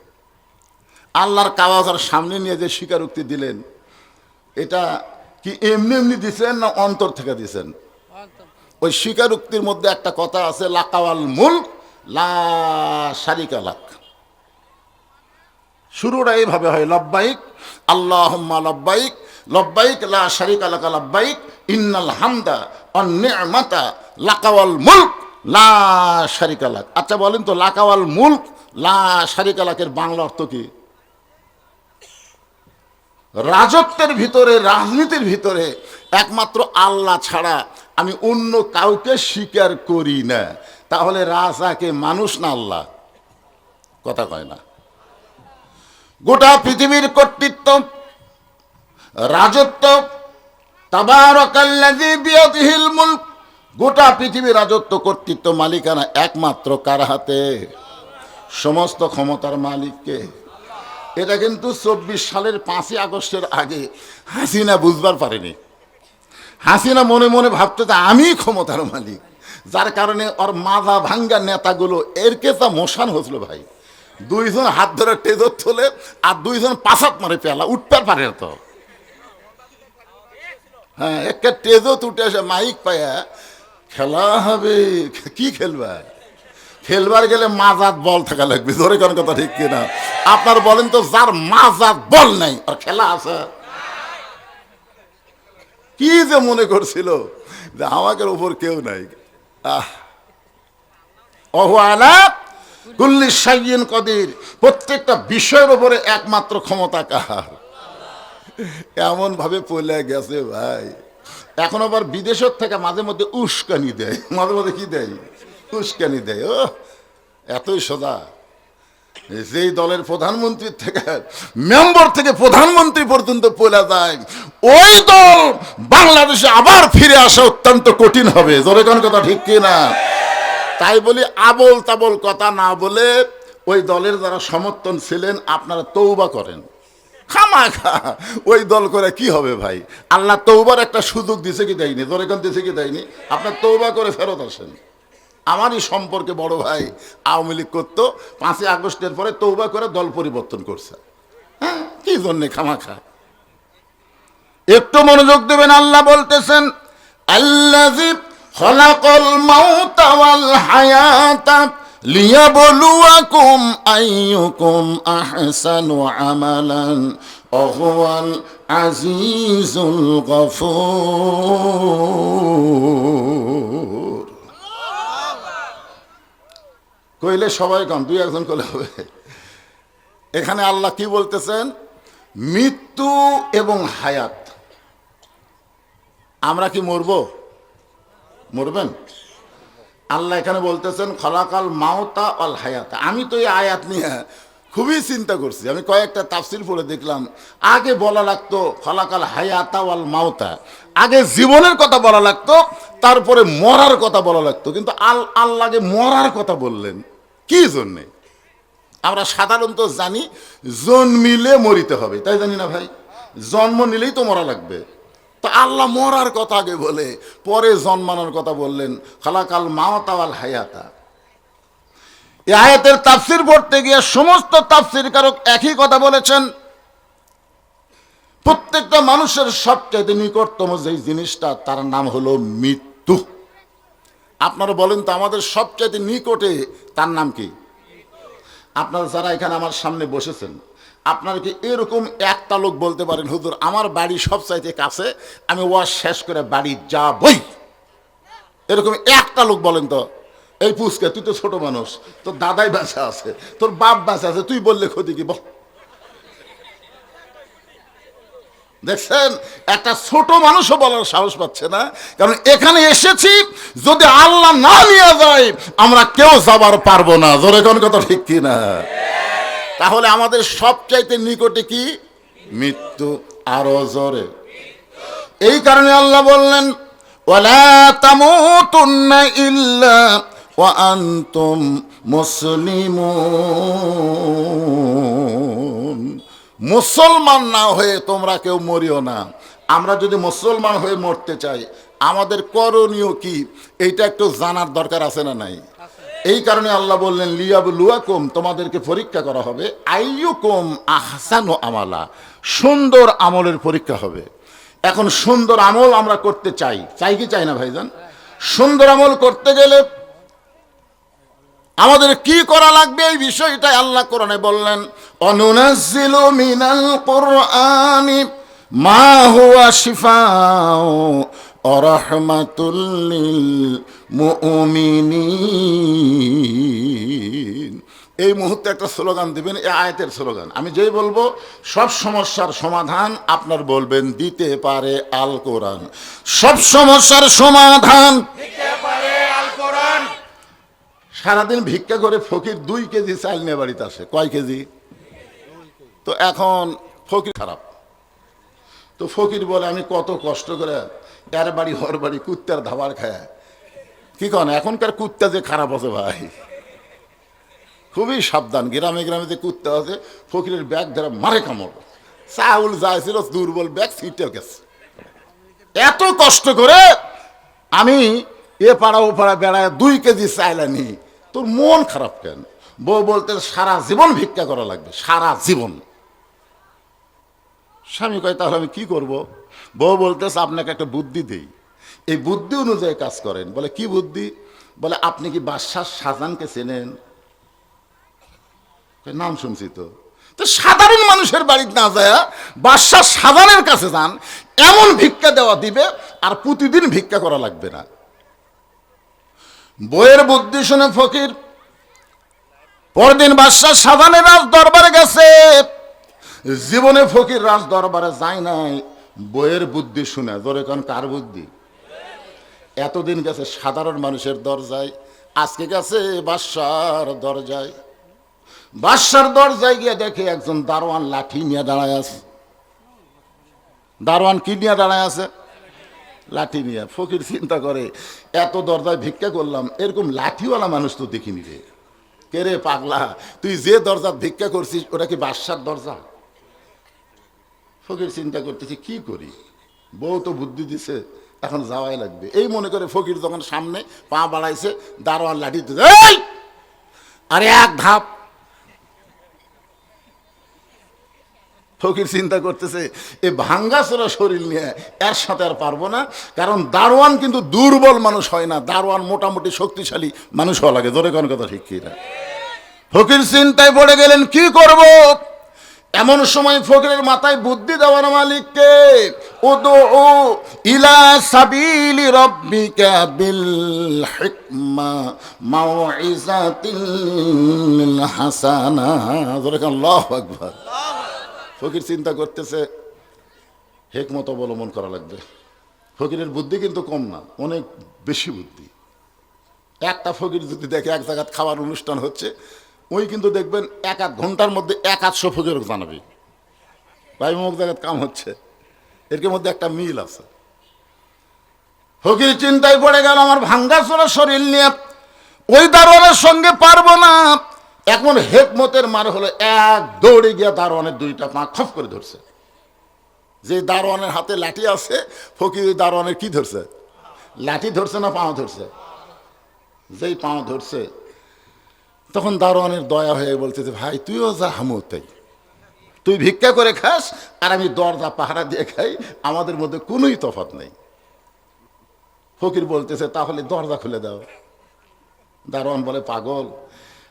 আল্লাহর কাবা ঘর সামনে নিয়ে যে স্বীকারোক্তি দিলেন, এটা কি এমনি এমনি দিচ্ছেন না অন্তর থেকে দিচ্ছেন? ওই স্বীকারোক্তির মধ্যে একটা কথা আছে, লাকাওয়াল মুলক লা শারিকা লাক। শুরুটা এইভাবে হয়, লব্বাইক আল্লাহুম্মা লব্বাইক, লব্বাইক লা শারিকা লাকা লব্বাইক, ইন্নাল হামদা ওয়ান নি'মাতা লাকাওয়াল মুলক লা শারিকা লাক। আচ্ছা বলেন তো, লাকাওয়াল মুলক লা শারিকা লাকের বাংলা অর্থ কি? রাজত্বের ভিতরে, রাজনীতির ভিতরে একমাত্র আল্লাহ ছাড়া আমি অন্য কাউকে স্বীকার করি না। তাহলে রাজাকে মানুষ না আল্লাহ? কথা কয় না। গোটা পৃথিবীর কর্তৃত্ব, রাজত্ব, তাবারাকাল্লাযী বিয়াদিহিল মুলক, গোটা পৃথিবীর রাজত্ব, কর্তৃত্ব, মালিকানা একমাত্র কার হাতে? সমস্ত ক্ষমতার মালিককে। এটা কিন্তু 24 সালের 5ই আগস্টের আগে হাসিনা বুঝবার পারেনি। হাসিনা মনে মনে ভাবতে যে আমি ক্ষমতার মালিক, যার কারণে ওর মাজা ভাঙ্গা নেতাগুলো এর কেসা মোশান হয়েছিল। ভাই, দুইজন হাত ধরে টেজর তোলে আর দুইজন পাশাত মারে, পেলা উঠতে পারে তো। হ্যাঁ, একটা টেজত উঠে আসে, মাইক পায়া খেলা হবে। কি খেলবা? খেলবার গেলে মাজাত বল থাকা লাগবে। ধরে কোন কথা ঠিক কিনা? আপনার বলেন তো, যার মাজাত বল নাই আর খেলা আছে? কি যে মনে করছিল যে আমাদের উপর কেউ নাই। কুল্লি শাইইন কদির, প্রত্যেকটা বিষয়ের উপরে একমাত্র ক্ষমতা কার? এমন ভাবে পড়ে গেছে ভাই। এখন আবার বিদেশের থেকে মাঝে মধ্যে উস্কানি দেয়, মাঝে মধ্যে কি দেয়? উস্কানি দেয়। ও এতই সোজা, যেই দলের প্রধানমন্ত্রীর থেকে, মেম্বার থেকে প্রধানমন্ত্রী পর্যন্ত পড়ে যায়, ওই দল বাংলাদেশে আবার ফিরে আসা অত্যন্ত কঠিন হবে। জোরে কোন কথা ঠিক কিনা? তাই বলি, আবল তাবল কথা না বলে ওই দলের যারা সমর্থন ছিলেন, আপনারা তওবা করেন। খামাখা ওই দল করে কি হবে ভাই? আল্লাহ তওবার একটা সুযোগ দিছে কি দেয়নি? জোরে কোন দিছে কি দেয়নি? আপনার তওবা করে ফেরত আসেন। আমারই সম্পর্কে বড় ভাই আওয়ামী লীগ করতো, 5ই আগস্টের পরে তওবা করে দল পরিবর্তন করছে। হ্যাঁ, কি জন্যে খামাখা? একটু মনোযোগ দেবেন। আল্লাহ বলতেছেন, আল্লাযী খালাকাল মাউতা ওয়াল হায়াতা লিয়াবলুয়াকুম আইয়ুকুম আহসানু আমালান ওয়া হুয়াল আজিজুল গফুর। কইলে সবাই কম, দুই একজন কইলে হবে। এখানে আল্লাহ কি বলতেছেন? মৃত্যু এবং হায়াত। আমরা কি মরব? মরবেন? আল্লাহ এখানে বলতেছেন খলাকাল মাওতা ওয়াল হায়াতা। আমি তো এই আয়াত নিয়ে খুবই চিন্তা করছি। আমি কয়েকটা তাফসির পড়ে দেখলাম, আগে বলা লাগতো খলাকাল হায়াতা ওয়াল মাওতা, আগে জীবনের কথা বলা লাগতো, তারপরে মরার কথা বলা লাগতো। কিন্তু আল্লাহকে মরার কথা বললেন কি জন্যে? আমরা সাধারণত জানি জন্মিলে মরিতে হবে, তাই জানি না ভাই? জন্ম নিলেই তো মরা লাগবে। তো আল্লাহ মরার কথা আগে বলে পরে জন্মানোর কথা বললেন, খালাকাল মাওতা ওয়াল হায়াতা। এই আয়াতের তাফসির পড়তে গিয়ে সমস্ত তাফসিরকারক একই কথা বলেছেন, প্রত্যেকটা মানুষের সবচেয়ে নিকটতম যে জিনিসটা তার নাম হলো মৃত্যু। আপনারা বলেন তো আমাদের সবচেয়ে নিকটে তার নাম কি? আপনারা যারা এখানে আমার সামনে বসেছেন, আপনারা কি এরকম একটা লোক বলতে পারেন হুজুর আমার বাড়ি সবচাইতে কাছে, আমি ওয়াজ শেষ করে বাড়ি যাবই? এরকম একটা লোক বলেন তো। এই পুচকে তুই তো ছোট মানুষ, তোর দাদাই বাঁচা আছে, তোর বাপ বাঁচা আছে, তুই বললে ক্ষতি কি? বল। দেখছেন, একটা ছোট মানুষও বলার সাহস পাচ্ছে না, কারণ এখানে এসেছি যদি আল্লাহ না নিয়ে যায় আমরা কেউ যাবার পারবো না। জোরে কোন কথা ঠিক কি না? তাহলে আমাদের সবচাইতে নিকটে কি? মৃত্যু। আরো জোরে। এই কারণে আল্লাহ বললেন ওয়ালা তামুতুন্না ইল্লা ওয়া আনতুম মুসলিমুন। মুসলমান না হয়ে তোমরা কেউ মরিও না। আমরা যদি মুসলমান হয়ে মরতে চাই আমাদের করণীয় কি, এইটা একটু জানার দরকার আছে না নাই? এই কারণে আল্লাহ বললেন লিয়াবলুয়াকুম, তোমাদেরকে পরীক্ষা করা হবে, আইয়ুকুম আহসানু আমালা, সুন্দর আমলের পরীক্ষা হবে। এখন সুন্দর আমল আমরা করতে চাই, চাই কি চাই না ভাইজান? সুন্দর আমল করতে গেলে আমাদের কি করা লাগবে এই বিষয়টাই আল্লাহ কোরআনে বললেন, অনুনাজ্জিলু মিনাল কুরআনি মা হুয়া শিফাউ ওয়া রাহমাতুল লিল মুমিনিন। এই মুহূর্তে একটা স্লোগান দিবেন, এই আয়াতের স্লোগান। আমি যেই বলবো সব সমস্যার সমাধান আপনার বলবেন দিতে পারে আল কোরআন। সব সমস্যার সমাধান দিতে পারে আল কোরআন। সারাদিন ভিক্ষা করে ফকির 2 কেজি চাল নিয়ে বাড়িতে আসে। কয় কেজি? তো এখন ফকির খারাপ, তো ফকির বলে আমি কত কষ্ট করে এর বাড়ি হর বাড়ি কুত্তার ধাবার খায়। কি কন এখনকার কুত্তা যে খারাপ আছে ভাই, খুবই সাবধান। গ্রামে গ্রামে যে কুত্তা আছে ফকিরের ব্যাগ ধরে মারে কামড়। চাউল যাইছিল দুর্বল ব্যাগ ছিটে গেছে। এত কষ্ট করে আমি এ পাড়া ও পাড়া বেড়ায় 2 কেজি চাইল আনি, তোর মন খারাপ কেন? বউ বলতে সারা জীবন ভিক্ষা করা লাগবে, সারা জীবন। স্বামী কয় তাহলে আমি কি করব? বউ বলতেছে আপনাকে একটা বুদ্ধি দেই, এই বুদ্ধি অনুযায়ী কাজ করেন। বলে কি বুদ্ধি? বলে আপনি কি বাদশাহ শাহজাহানকে চেনেন? নাম শুনছি তো। তো সাধারণ মানুষের বাড়িতে না যায় বাদশাহ শাহজাহানের কাছে যান, এমন ভিক্ষা দেওয়া দিবে আর প্রতিদিন ভিক্ষা করা লাগবে না। বইয়ের বুদ্ধি শুনে ফকির পরদিন বাদশাহ শাহজাহানের রাজ দরবারে গেছে। জীবনে ফকির রাজ দরবারে যায় নাই, বইয়ের বুদ্ধি শুনে। ধরে কোন কার বুদ্ধি? এতদিন গেছে সাধারণ মানুষের দরজায়, আজকে গেছে বাদশার দরজায়। বাদশার দরজায় গিয়ে দেখে একজন দারোয়ান লাঠি নিয়ে দাঁড়ায় আছে। দারোয়ান কি নিয়ে দাঁড়ায় আছে? লাঠি নিয়ে। ফকির চিন্তা করে এত দরজায় ভিক্ষা করলাম, এরকম লাঠিওয়ালা মানুষ তো দেখিনি রে। কে রে পাগলা, তুই যে দরজা ভিক্ষা করছিস ওটা কি বাদশার দরজা? ফকির চিন্তা করতেছি কি করি, বউ তো বুদ্ধি দিছে, এখন যাওয়াই লাগবে। এই মনে করে ফকির যখন সামনে পা বাড়াইছে, দারোয়ান লাঠি দিতে আরে এক ধাপ। ফকির চিন্তা করতেছে এ ভাঙ্গাচোরা শরীর নিয়ে এর সাথে আর পারবো না, কারণ দারোয়ান কিন্তু দুর্বল মানুষ হয় না, দারোয়ান মোটামুটি শক্তিশালী মানুষ হওয়া লাগে। জোরে কোন কথা ঠিক কি না? ফকির চিন্তায় পড়ে গেলেন কি করব। এমন সময় ফকিরের মাথায় বুদ্ধি দেওয়ার মালিককে, উদউ ইলা সাবিলি রাব্বিকা বিল হিকমা মাউইজাতিল হাসানা। আল্লাহু আকবার। ফকির চিন্তা করতেছে হিকমত অবলম্বন করা লাগবে। ফকিরের বুদ্ধি কিন্তু কম না, অনেক বেশি বুদ্ধি। একটা ফকির যদি দেখে এক জায়গায় খাবার অনুষ্ঠান হচ্ছে, ওই কিন্তু দেখবেন এক আধ ঘন্টার মধ্যে 100 ফকির জানাবি ভাই অমুক জায়গায় কাম হচ্ছে। এর মধ্যে একটা মিল আছে। ফকির চিন্তায় পড়ে গেল, আমার ভাঙ্গাচোরা শরীর নিয়ে ওই দারোয়ানের সঙ্গে পারবো না। এখন হেকমতের মার হলো, এক দৌড়ে গিয়া দারোয়ানের দুইটা পা খপ করে ধরছে। যে দারোয়ানের হাতে লাঠি আছে, ফকির ওই দারোয়ানের কি ধরছে? লাঠি ধরছে না পা ধরছে? যেই পা ধরছে তখন দারোয়ানের দয়া হয়ে বলতেছে, ভাই তুইও যা হামু তাই, তুই ভিক্ষা করে খাস আর আমি দরজা পাহারা দিয়ে খাই, আমাদের মধ্যে কোনোই তফাৎ নেই। ফকির বলতেছে, তাহলে দরজা খুলে দাও। দারোয়ান বলে, পাগল,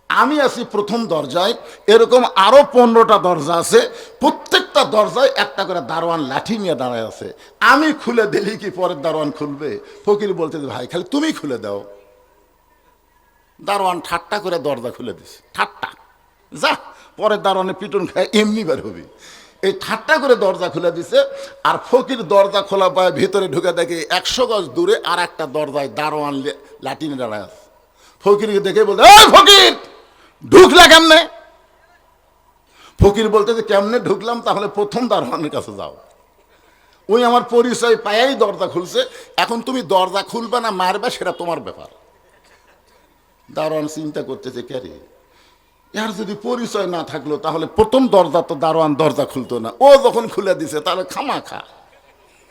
আমি আছি প্রথম দরজায়, এরকম আরো 15টা দরজা আছে, প্রত্যেকটা দরজায় একটা করে দারোয়ান লাঠি নিয়ে দাঁড়ায় আছে, আমি খুলে দিলি কি পরের দারোয়ান খুলবে? ফকির বলতেছে, ভাই খালি তুমি খুলে দাও। দারোয়ান ঠাট্টা করে দরজা খুলে দিছে, ঠাট্টা, যা পরের দারোয়ানে পিটন খায় এমনি বের হবি, এই ঠাট্টা করে দরজা খুলে দিছে। আর ফকির দরজা খোলা পায়, ভিতরে ঢুকে দেখে 100 গজ দূরে আর একটা দরজায় দারোয়ান লাঠি নিয়ে দাঁড়ায় আছে। ফকিরকে দেখে বলতে, ওই ফকির ঢুকলা কেমনে? ফকির বলতে যে, কেমনে ঢুকলাম? তাহলে প্রথম দারোয়ানের কাছে যাও, ওই আমার পরিচয় পায়াই দরজা খুলছে, এখন তুমি দরজা খুলবে না মারবে সেটা তোমার ব্যাপার। দারোয়ান চিন্তা করতেছে, কে রে, এর যদি পরিচয় না থাকলো তাহলে প্রথম দরজা তো দারোয়ান দরজা খুলতো না, ও যখন খুলে দিছে তাহলে খামা খা,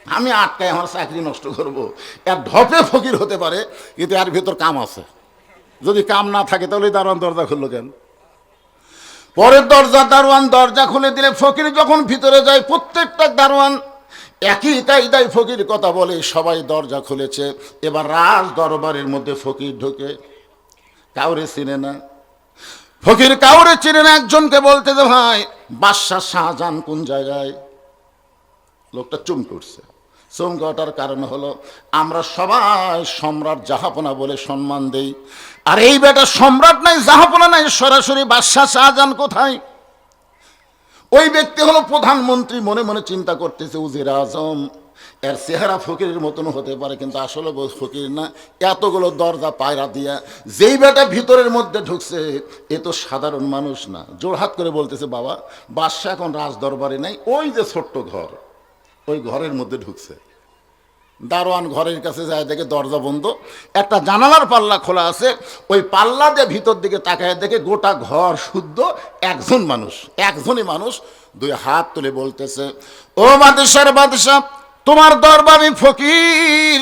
আমি আটকায় আমার চাকরি নষ্ট করবো। এর ঢপে ফকির হতে পারে, কিন্তু এর ভেতর কাম আছে। যদি কাম না থাকে তাহলে দারোয়ান দরজা খুললো কেন? পরের দরজা দারোয়ান দরজা খুলে দিলে ফকির যখন ভিতরে যায়, প্রত্যেকটা দারোয়ান একই তাই তাই ফকির কথা বলে, সবাই দরজা খুলেছে। এবার রাজ দরবারের মধ্যে ফকির ঢোকে, কাউরে চিনে না ফকির, কাউরে চিনে না। একজনকে বলতে যে, ভাই বাদশাহ শাহজাহান কোন জায়গায়? লোকটা চমকে উঠছে। চমকে ওঠার কারণ হলো, আমরা সবাই সম্রাট জাহাপনা বলে সম্মান দেই, আর এই বেটা সম্রাট নাই, জাহাপনা নাই, সরাসরি বাদশাহ শাহজাহান কোথায়? ওই ব্যক্তি হলো প্রধানমন্ত্রী। মনে মনে চিন্তা করতেছে, উজির আজম, এর চেহারা ফকিরের মতন হতে পারে, কিন্তু আসলে ফকির না। এতগুলো দরজা পায়রা দিয়া যেই বেটা ভিতরের মধ্যে ঢুকছে, এ তো সাধারণ মানুষ না। জোড়হাত করে বলতেছে, বাবা বাদশাহ এখন রাজ দরবারে নাই, ওই যে ছোট্ট ঘর, ওই ঘরের মধ্যে ঢুকছে। দারোয়ান ঘরের কাছে যায়, দেখে দরজা বন্ধ, একটা জানালার পাল্লা খোলা আছে, ওই পাল্লা দিয়ে ভিতর দিকে তাকায় দেখে গোটা ঘর শুদ্ধ একজন মানুষ, একজনই মানুষ। দুই হাত তুলে বলতেছে, ও বাদশার বাদশাহ, তোমার দরবারে ফকির।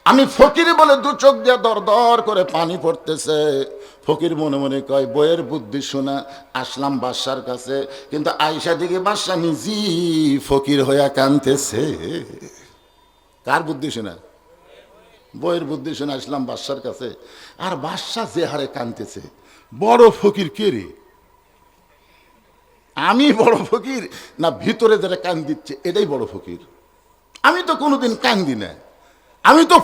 আমি ফকির বলে দু চোখ দিয়ে দর দর করে পানি পড়তেছে। ফকির মনে মনে কয়, বইয়ের বুদ্ধি শোনা আসলাম বাদশার কাছে, কিন্তু আয়সা দিকে বাদশা নিজেই ফকির হইয়া কাঁদতেছে। কার বুদ্ধি শোনা? বইয়ের বুদ্ধি শোনা আসলাম বাদশার কাছে, আর বাদশাহ যে হারে কাঁদতেছে। বড় ফকির কে রে? আমি বড় ফকির, না ভিতরে যারা কান দিচ্ছে এটাই বড় ফকির? আমি তো কোনোদিন কান্দি না, আমি তো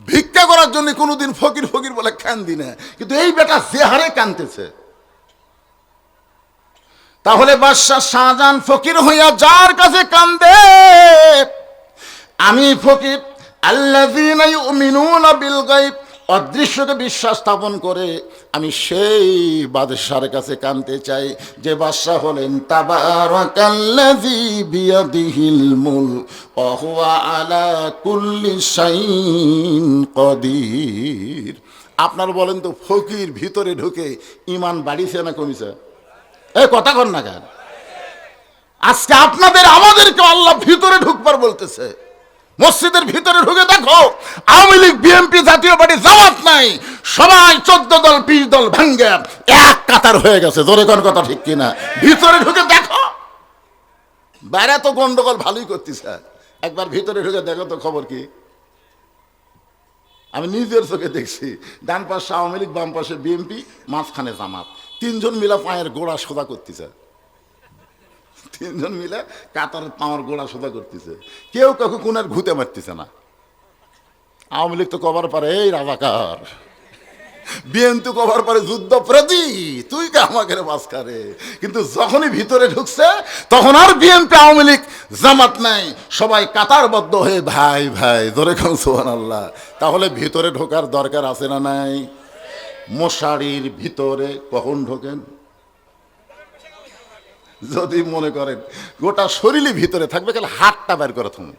ভিক্ষা করার জন্য কোনোদিন ফকির ফকির বলে কান্দি না, কিন্তু এই বেটা যে হারে কাঁদতেছে। তাহলে বাদশাহ শাহজাহান ফকির হইয়া যার কাছে কান্দে, আমি ফকির, আল্লাযীনা ইউমিনুনা বিল গায়ব, অদৃশ্যকে বিশ্বাস স্থাপন করে, আমি সেই বাদশার কাছে কানতে চাই যে বাদশা হলেন তাবারাকাল্লাযী বিয়াদিহিল মুলক ওয়া হুয়া আলা কুল্লি শাইইন কাদির। আপনার বলেন তো, ফকির ভিতরে ঢুকে ইমান বাড়িছে না কমিছে? এই কথা কন না কেন? আজকে আপনাদের আমাদেরকে আল্লাহ ভিতরে ঢুকবার বলতেছে। মসজিদের ভিতরে ঢুকে দেখো, আওয়ামী লীগ, বিএনপি, জাতীয় পার্টি, জামাত নাই, সবাই 14 দল 20 দল ভাঙ্গে এক কাতার হয়ে গেছে। জোরে কোন কথা ঠিক কিনা? ভিতরে ঢুকে দেখো, বাইরে তো গন্ডগোল ভালোই করতেছে, একবার ভিতরে ঢুকে দেখো তো খবর কি। আমি নিজের চোখে দেখছি, ডান পাশে আওয়ামী লীগ, বাম পাশে বিএনপি, মাঝখানে জামাত, তিনজন মিলা পায়ের গোড়া সোজা করতেছে। তিনজন মিলে কাতার পাওয়ার গোড়া সোজা করতেছে, কেউ কাউকে কোনার ঘুতে মারতেছে না। আওয়ামী লীগ তো কবার পারে এই রাজাকার, বিএনপি কবার পারে যুদ্ধপ্রদী, তুই কে আমাকে মাঝখানে। কিন্তু যখনই ভিতরে ঢুকছে তখন আর বিএনপি, আওয়ামী লীগ, জামাত নাই, সবাই কাতারবদ্ধ হয়ে ভাই ভাই, ধরে খান সুবহানাল্লাহ। তাহলে ভিতরে ঢোকার দরকার আছে না নাই? মশারির ভিতরে কখন ঢোকেন? যদি মনে করেন গোটা শরীরের ভিতরে থাকবে, তাহলে হাতটা বের করে থাকুন।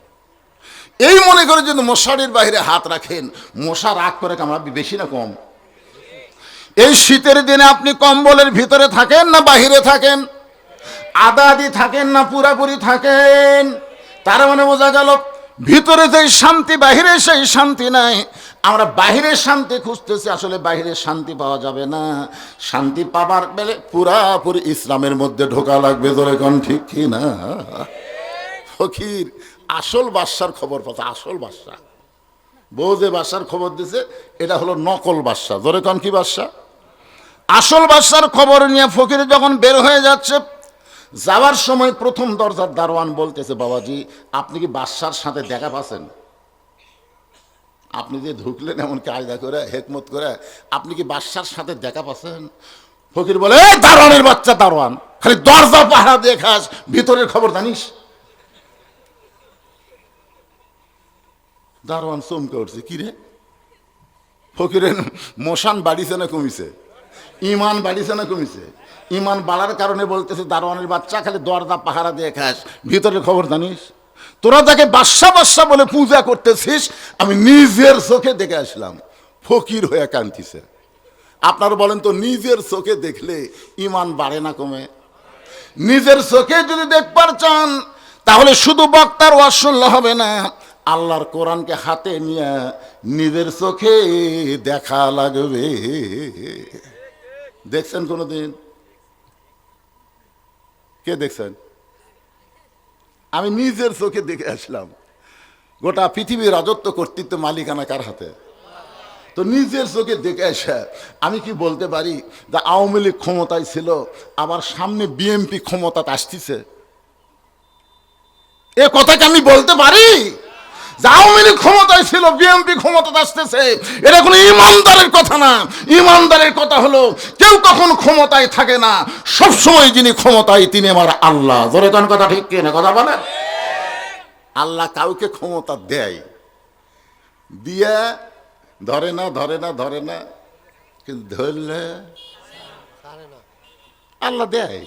এই মনে করে যদি মশারির বাইরে হাত রাখেন, মশা রাগ করে কামড়াবে বেশি না কম? এই শীতের দিনে আপনি কম্বলের ভিতরে থাকেন না বাহিরে থাকেন? আধা আধি থাকেন না পুরাপুরি থাকেন? তার মানে বোঝা গেল ভিতরে যেই শান্তি বাহিরে সেই শান্তি নাই। আমরা বাহিরের শান্তি খুঁজতেছি, আসলে বাহিরের শান্তি পাওয়া যাবে না। শান্তি পাবার বেলে পুরাপুরি ইসলামের মধ্যে ঢোকা লাগবে। ধরে কোন ঠিক কি না? ফকির আসল বাদশার খবর পাচ্ছে, আসল বাদশা। বউ যে বাদশার খবর দিছে এটা হলো নকল বাদশা। ধরে কোন কি বাদশা? আসল বাদশার খবর নিয়ে ফকির যখন বের হয়ে যাচ্ছে, যাওয়ার সময় প্রথম দরজার দারোয়ান বলতেছে, বাবাজি আপনি কি বাদশার সাথে দেখা পাচ্ছেন? আপনি যে ঢুকলেন এমন কায়দা করে হেকমত করে, আপনি কি বাদশার সাথে দেখা পাচ্ছেন? ফকির বলে, দারোয়ানের বাচ্চা দারোয়ান, খালি দরজা পাহারা দিয়ে খাস, ভিতরের খবর জানিস? দারোয়ান চমকে উঠছে, কি রে? ফকিরের মশান বাড়িছে না কমিছে? ইমান বাড়িছে না কমিছে? ইমান বাড়ার কারণে বলতেছে, দারোয়ানের বাচ্চা খালি দরজা পাহারা দিয়ে খাস, ভিতরের খবর জানিস? তোরা যাকে বাদশা বাদশা বলে পূজা করতেছিস, আমি নিজের চোখে দেখে আসলাম। ফকির হয়ে কাঁদতিছে। আপনারা বলেন তো, নিজের চোখে দেখলে ইমান বাড়ে না কমে? নিজের চোখে যদি দেখবার চান, তাহলে শুধু বক্তার ওয়াজ শুনলে হবে না, আল্লাহর কোরআনকে হাতে নিয়ে নিজের চোখে দেখা লাগবে। দেখছেন কোনোদিন? কে দেখছেন? আমি নিজের চোখে দেখে আসলাম। গোটা পৃথিবীর রাজত্ব কর্তৃত্ব মালিকানা কার হাতে? তো নিজের চোখে দেখে আসা আমি কি বলতে পারি যে আওয়ামী লীগ ক্ষমতায় ছিল, আবার সামনে বিএনপি ক্ষমতাতে আসতেছে? এ কথাকে আমি বলতে পারি যে আওয়ামী লীগ ক্ষমতায় ছিল, বিএনপি ক্ষমতাতে আসতেছে? এটা কোনো ইমানদারের কথা না। ইমানদারের কথা হলো, কেউ কখন ক্ষমতায় থাকে না, সবসময় যিনি ক্ষমতায় তিনি আমার আল্লাহ। ধরে কোন কথা ঠিক কিনা কথা বলেন? আল্লাহ কাউকে ক্ষমতা দেয়, দিয়া ধরে না, ধরে না, ধরে না, কিন্তু ধরলে আল্লাহ দেয়।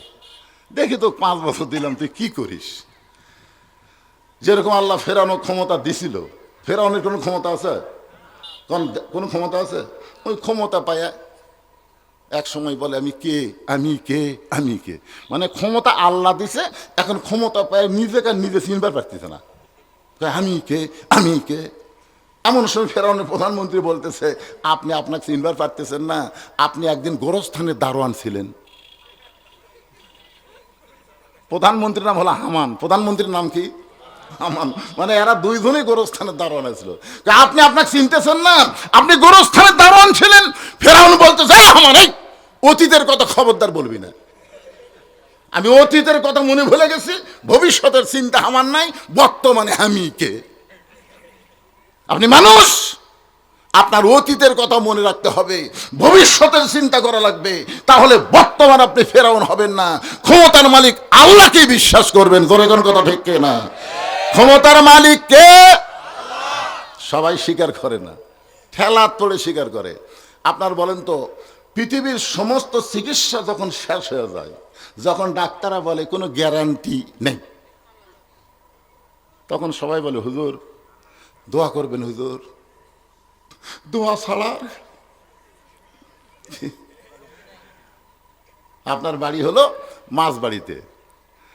দেখি তো 5 বছর দিলাম, তুই কি করিস? যেরকম আল্লাহ ফেরানোর ক্ষমতা দিছিল, ফেরানোর কোনো ক্ষমতা আছে? কোনো ক্ষমতা আছে? ওই ক্ষমতা পায়া এক সময় বলে, আমি কে, আমি কে, আমি কে। মানে ক্ষমতা আল্লাহ দিছে, এখন ক্ষমতা পায় নিজেকে নিজে চিনবার পারতেছে না, আমি কে, আমি কে। এমন সময় ফেরাউনের প্রধানমন্ত্রী বলতেছে, আপনি আপনাকে চিনবার পারতেছেন না, আপনি একদিন গোরস্থানের দারোয়ান ছিলেন। প্রধানমন্ত্রীর নাম হলো হামান, প্রধানমন্ত্রীর নাম কি? হামান। মানে এরা দুইজনেই গোরস্থানের দারোয়ান ছিল। আপনি আপনাকে চিনতেছেন না, আপনি গোরস্থানের দারোয়ান ছিলেন। ফেরাউন বলতেছে, হামান এই অতীতের কথা খবরদার বলবি না। আমি অতীতের কথা মনে ভুলে গেছি, ভবিষ্যতের চিন্তা আমার নাই, বর্তমানে আমি কে। আপনি মানুষ, আপনার অতীতের কথা মনে রাখতে হবে, ভবিষ্যতের চিন্তা করা লাগবে, তাহলে বর্তমান আপনি ফেরাউন হবেন না। ক্ষমতার মালিক আল্লাহকে বিশ্বাস করবেন। জোরে কোন কথা ঠিক না? ক্ষমতার মালিক কে? সবাই স্বীকার করে না, ঠেলা তোড়ে স্বীকার করে। আপনার বলেন তো, পৃথিবীর সমস্ত চিকিৎসা যখন শেষ হয়ে যায়, যখন ডাক্তাররা বলে কোনো গ্যারান্টি নেই, তখন সবাই বলে, হুজুর দোয়া করবেন, হুজুর দোয়া ছাড়া। আপনার বাড়ি হলো মাছবাড়িতে,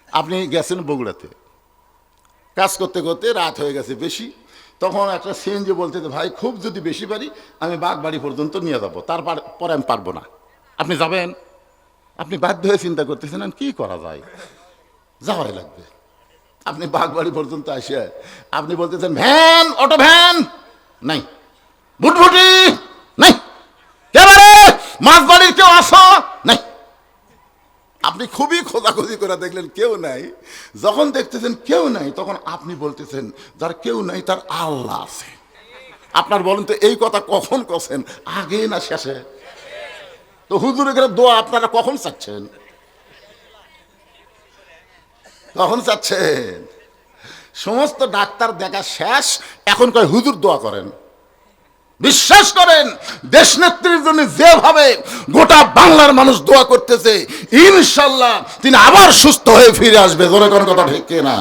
আপনি গেছেন বগুড়াতে, কাজ করতে করতে রাত হয়ে গেছে বেশি, তখন একটা সিএনজি বলতে, ভাই খুব যদি বেশি পারি আমি বাগবাড়ি পর্যন্ত নিয়ে যাবো, পরে আমি পারবো না। আপনি যাবেন? আপনি বাধ্য হয়ে চিন্তা করতেছেন কি করা যায়, যাওয়াই লাগবে। আপনি বাগবাড়ি পর্যন্ত আসে আপনি বলতেছেন, ভ্যান, অটো ভ্যান নাই, ভুটভুটি নাই, মাছবাড়ির কেউ আসো নাই। আপনি খুবই খোঁজাখুঁজি করে দেখলেন কেউ নাই। যখন দেখতেছেন কেউ নাই, তখন আপনি বলতেছেন, যার কেউ নাই তার আল্লাহ আছে। আপনার বলেন তো, এই কথা কখন করছেন, আগে না শেষে? তো হুজুরের দোয়া আপনারা কখন চাচ্ছেন? কখন চাচ্ছেন? সমস্ত ডাক্তার দেখা শেষ, এখন কয় হুজুর দোয়া করেন। বিশ্বাস করেন, দেশ নেত্রীর জন্য যেভাবে গোটা বাংলার মানুষ দোয়া করতেছে, ইনশাল্লাহ তিনি আবার সুস্থ হয়ে ফিরে আসবে। জোরে কোন কথা ঠিক কিনা?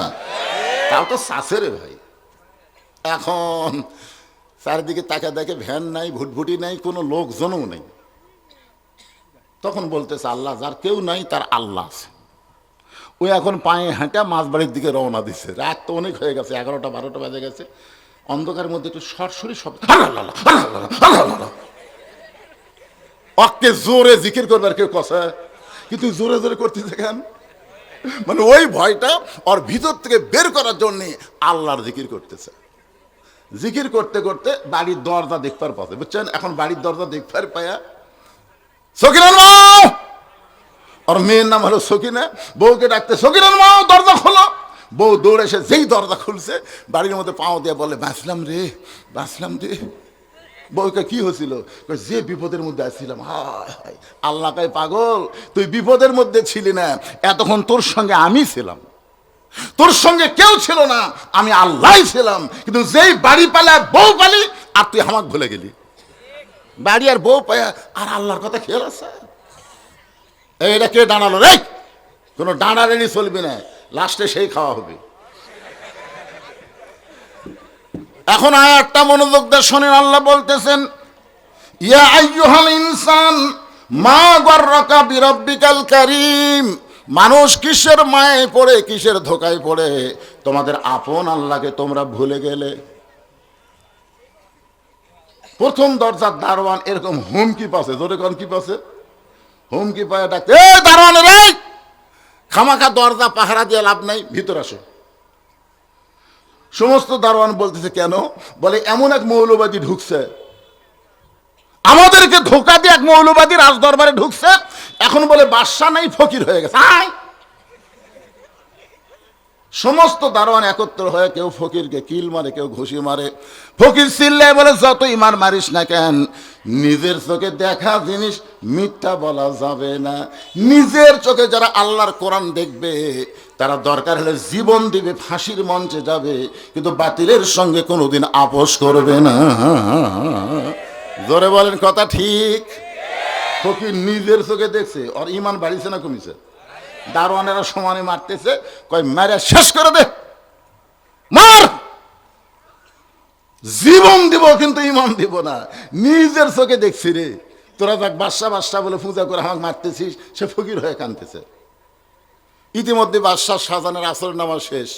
তাও তো সাসেরে ভাই। এখন চারিদিকে তাকা দেখে ভ্যান নাই, ভুটভুটি নাই, কোনো লোকজনও নেই। তখন বলতেছে আল্লাহ যার কেউ নাই তার আল্লাহ আছে। ওই এখন পায়ে হাঁটা মাঝবাড়ির দিকে রওনা দিচ্ছে। রাত তো অনেক হয়ে গেছে, 11টা 12টা বাজে গেছে। অন্ধকারের মধ্যে একটু সরসরি শব্দ, অক্কে জোরে জিকির করবার কেউ কথা, কিন্তু জোরে জোরে করতেছে কেন? মানে ওই ভয়টা ওর ভিতর থেকে বের করার জন্য আল্লাহর জিকির করতেছে। জিকির করতে করতে বাড়ির দরজা দেখবার পথে, বুঝছেন? এখন বাড়ির দরজা দেখবার পায়া সকিনার মাও, ওর মেয়ের নাম হলো সকিনা, বউকে ডাকতে সকিনার মাও দরজা খোলো। বউ দৌড়ে এসে যেই দরজা খুলছে বাড়ির মধ্যে পাও দিয়ে বলে বাঁচলাম রে, বাঁচলাম রে। বউকে কি হয়েছিল? যে বিপদের মধ্যে আসছিলাম। হায় হায়, আল্লাহ কয় পাগল, তুই বিপদের মধ্যে ছিলি না, এতক্ষণ তোর সঙ্গে আমি ছিলাম, তোর সঙ্গে কেউ ছিল না, আমি আল্লাহ ছিলাম। কিন্তু যেই বাড়ি পালা বউ পালি আর তুই আমাকে ভুলে গেলি। বাড়ি আর বউ পায়া আর আল্লাহর কথা খেয়াল আছে? এইটা কে দাঁড়ালো রে? কোনো দাঁড়ালেনি চলবে না, লাস্টে সেই খাওয়া হবে। এখন আয়াতটা মনোযোগ দিয়ে শোনেন। আল্লাহ বলতেছেন ইয়া আইয়ুহাল ইনসান মা গাররাকা বিরাব্বিকাল কারীম। মানুষ কিসের মায়ে পড়ে, কিসের ধোকায় পড়ে তোমাদের আপন আল্লাহকে তোমরা ভুলে গেলে। প্রথম দরজার দারোয়ান এরকম হুমকি পাচ্ছে, জোরে কোন কি পাচ্ছে? হুমকি পায় ডাকতে, এ দারোয়ান রে, খামাখা দরজা পাহারা দিয়ে লাভ নাই, ভিতর আসো। সমস্ত দারোয়ান বলতেছে কেন? বলে এমন এক মৌলবাদী ঢুকছে, আমাদেরকে ধোকা দিয়ে এক মৌলবাদী রাজ দরবারে ঢুকছে, এখন বলে বাদশা নাই, ফকির হয়ে গেছে। সমস্ত দারোয়ান একত্র হয়ে কেউ ফকিরকে কিল মারে, কেউ ঘুষি মারে। ফকির চিল্লায় বলে যতই মার মারিস না কেন, নিজের চোখে দেখা জিনিস মিথ্যা বলা যাবে না। নিজের চোখে যারা আল্লাহর কোরআন দেখবে তারা দরকার হলে জীবন দিবে, ফাঁসির মঞ্চে যাবে, কিন্তু বাতিলের সঙ্গে কোনোদিন আপোষ করবে না। জোরে বলেন কথা ঠিক? ফকির নিজের চোখে দেখছে, ওর ইমান বাড়িছে না কমিছে? দারোয়ানেরা সমানে মারতেছে, কয় মারা শেষ করে দে, মার, জীবন দিব কিন্তু ইমান দিব না। নিজের চোখে দেখছি রে, তোরা যাক বাদশা বাদশা বলে পূজা করে আমাকে মারতেছিস। সে ফকির হয়ে কাঁদতেছে। ইতিমধ্যে বাদশাহ শাহজাহানের আসর নামাজ শেষ,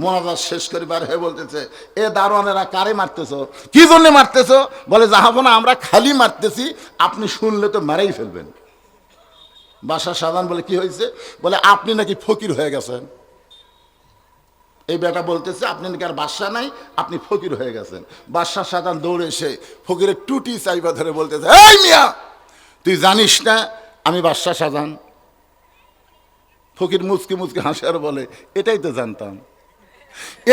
মোনাজাত শেষ করে বার হয়ে বলতেছে, এ দারোয়ানেরা কারে মারতেছো, কি জন্য মারতেছো? বলে জাহাপনা আমরা খালি মারতেছি, আপনি শুনলে তো মারাই ফেলবেন। বাদশাহ শাহজাহান বলে কি হয়েছে? বলে আপনি নাকি ফকির হয়ে গেছেন। এই বেটা বলতেছে আপনি নাকি আর বাদশা নাই, আপনি ফকির হয়ে গেছেন। বাদশাহ শাহজাহান দৌড়ে এসে ফকিরের টুটি চাইবা ধরে বলতেছে, এই মিয়া তুই জানিস না আমি বাদশাহ শাহজাহান? ফকির মুচকি মুচকি হাসে আর বলে এটাই তো জানতাম,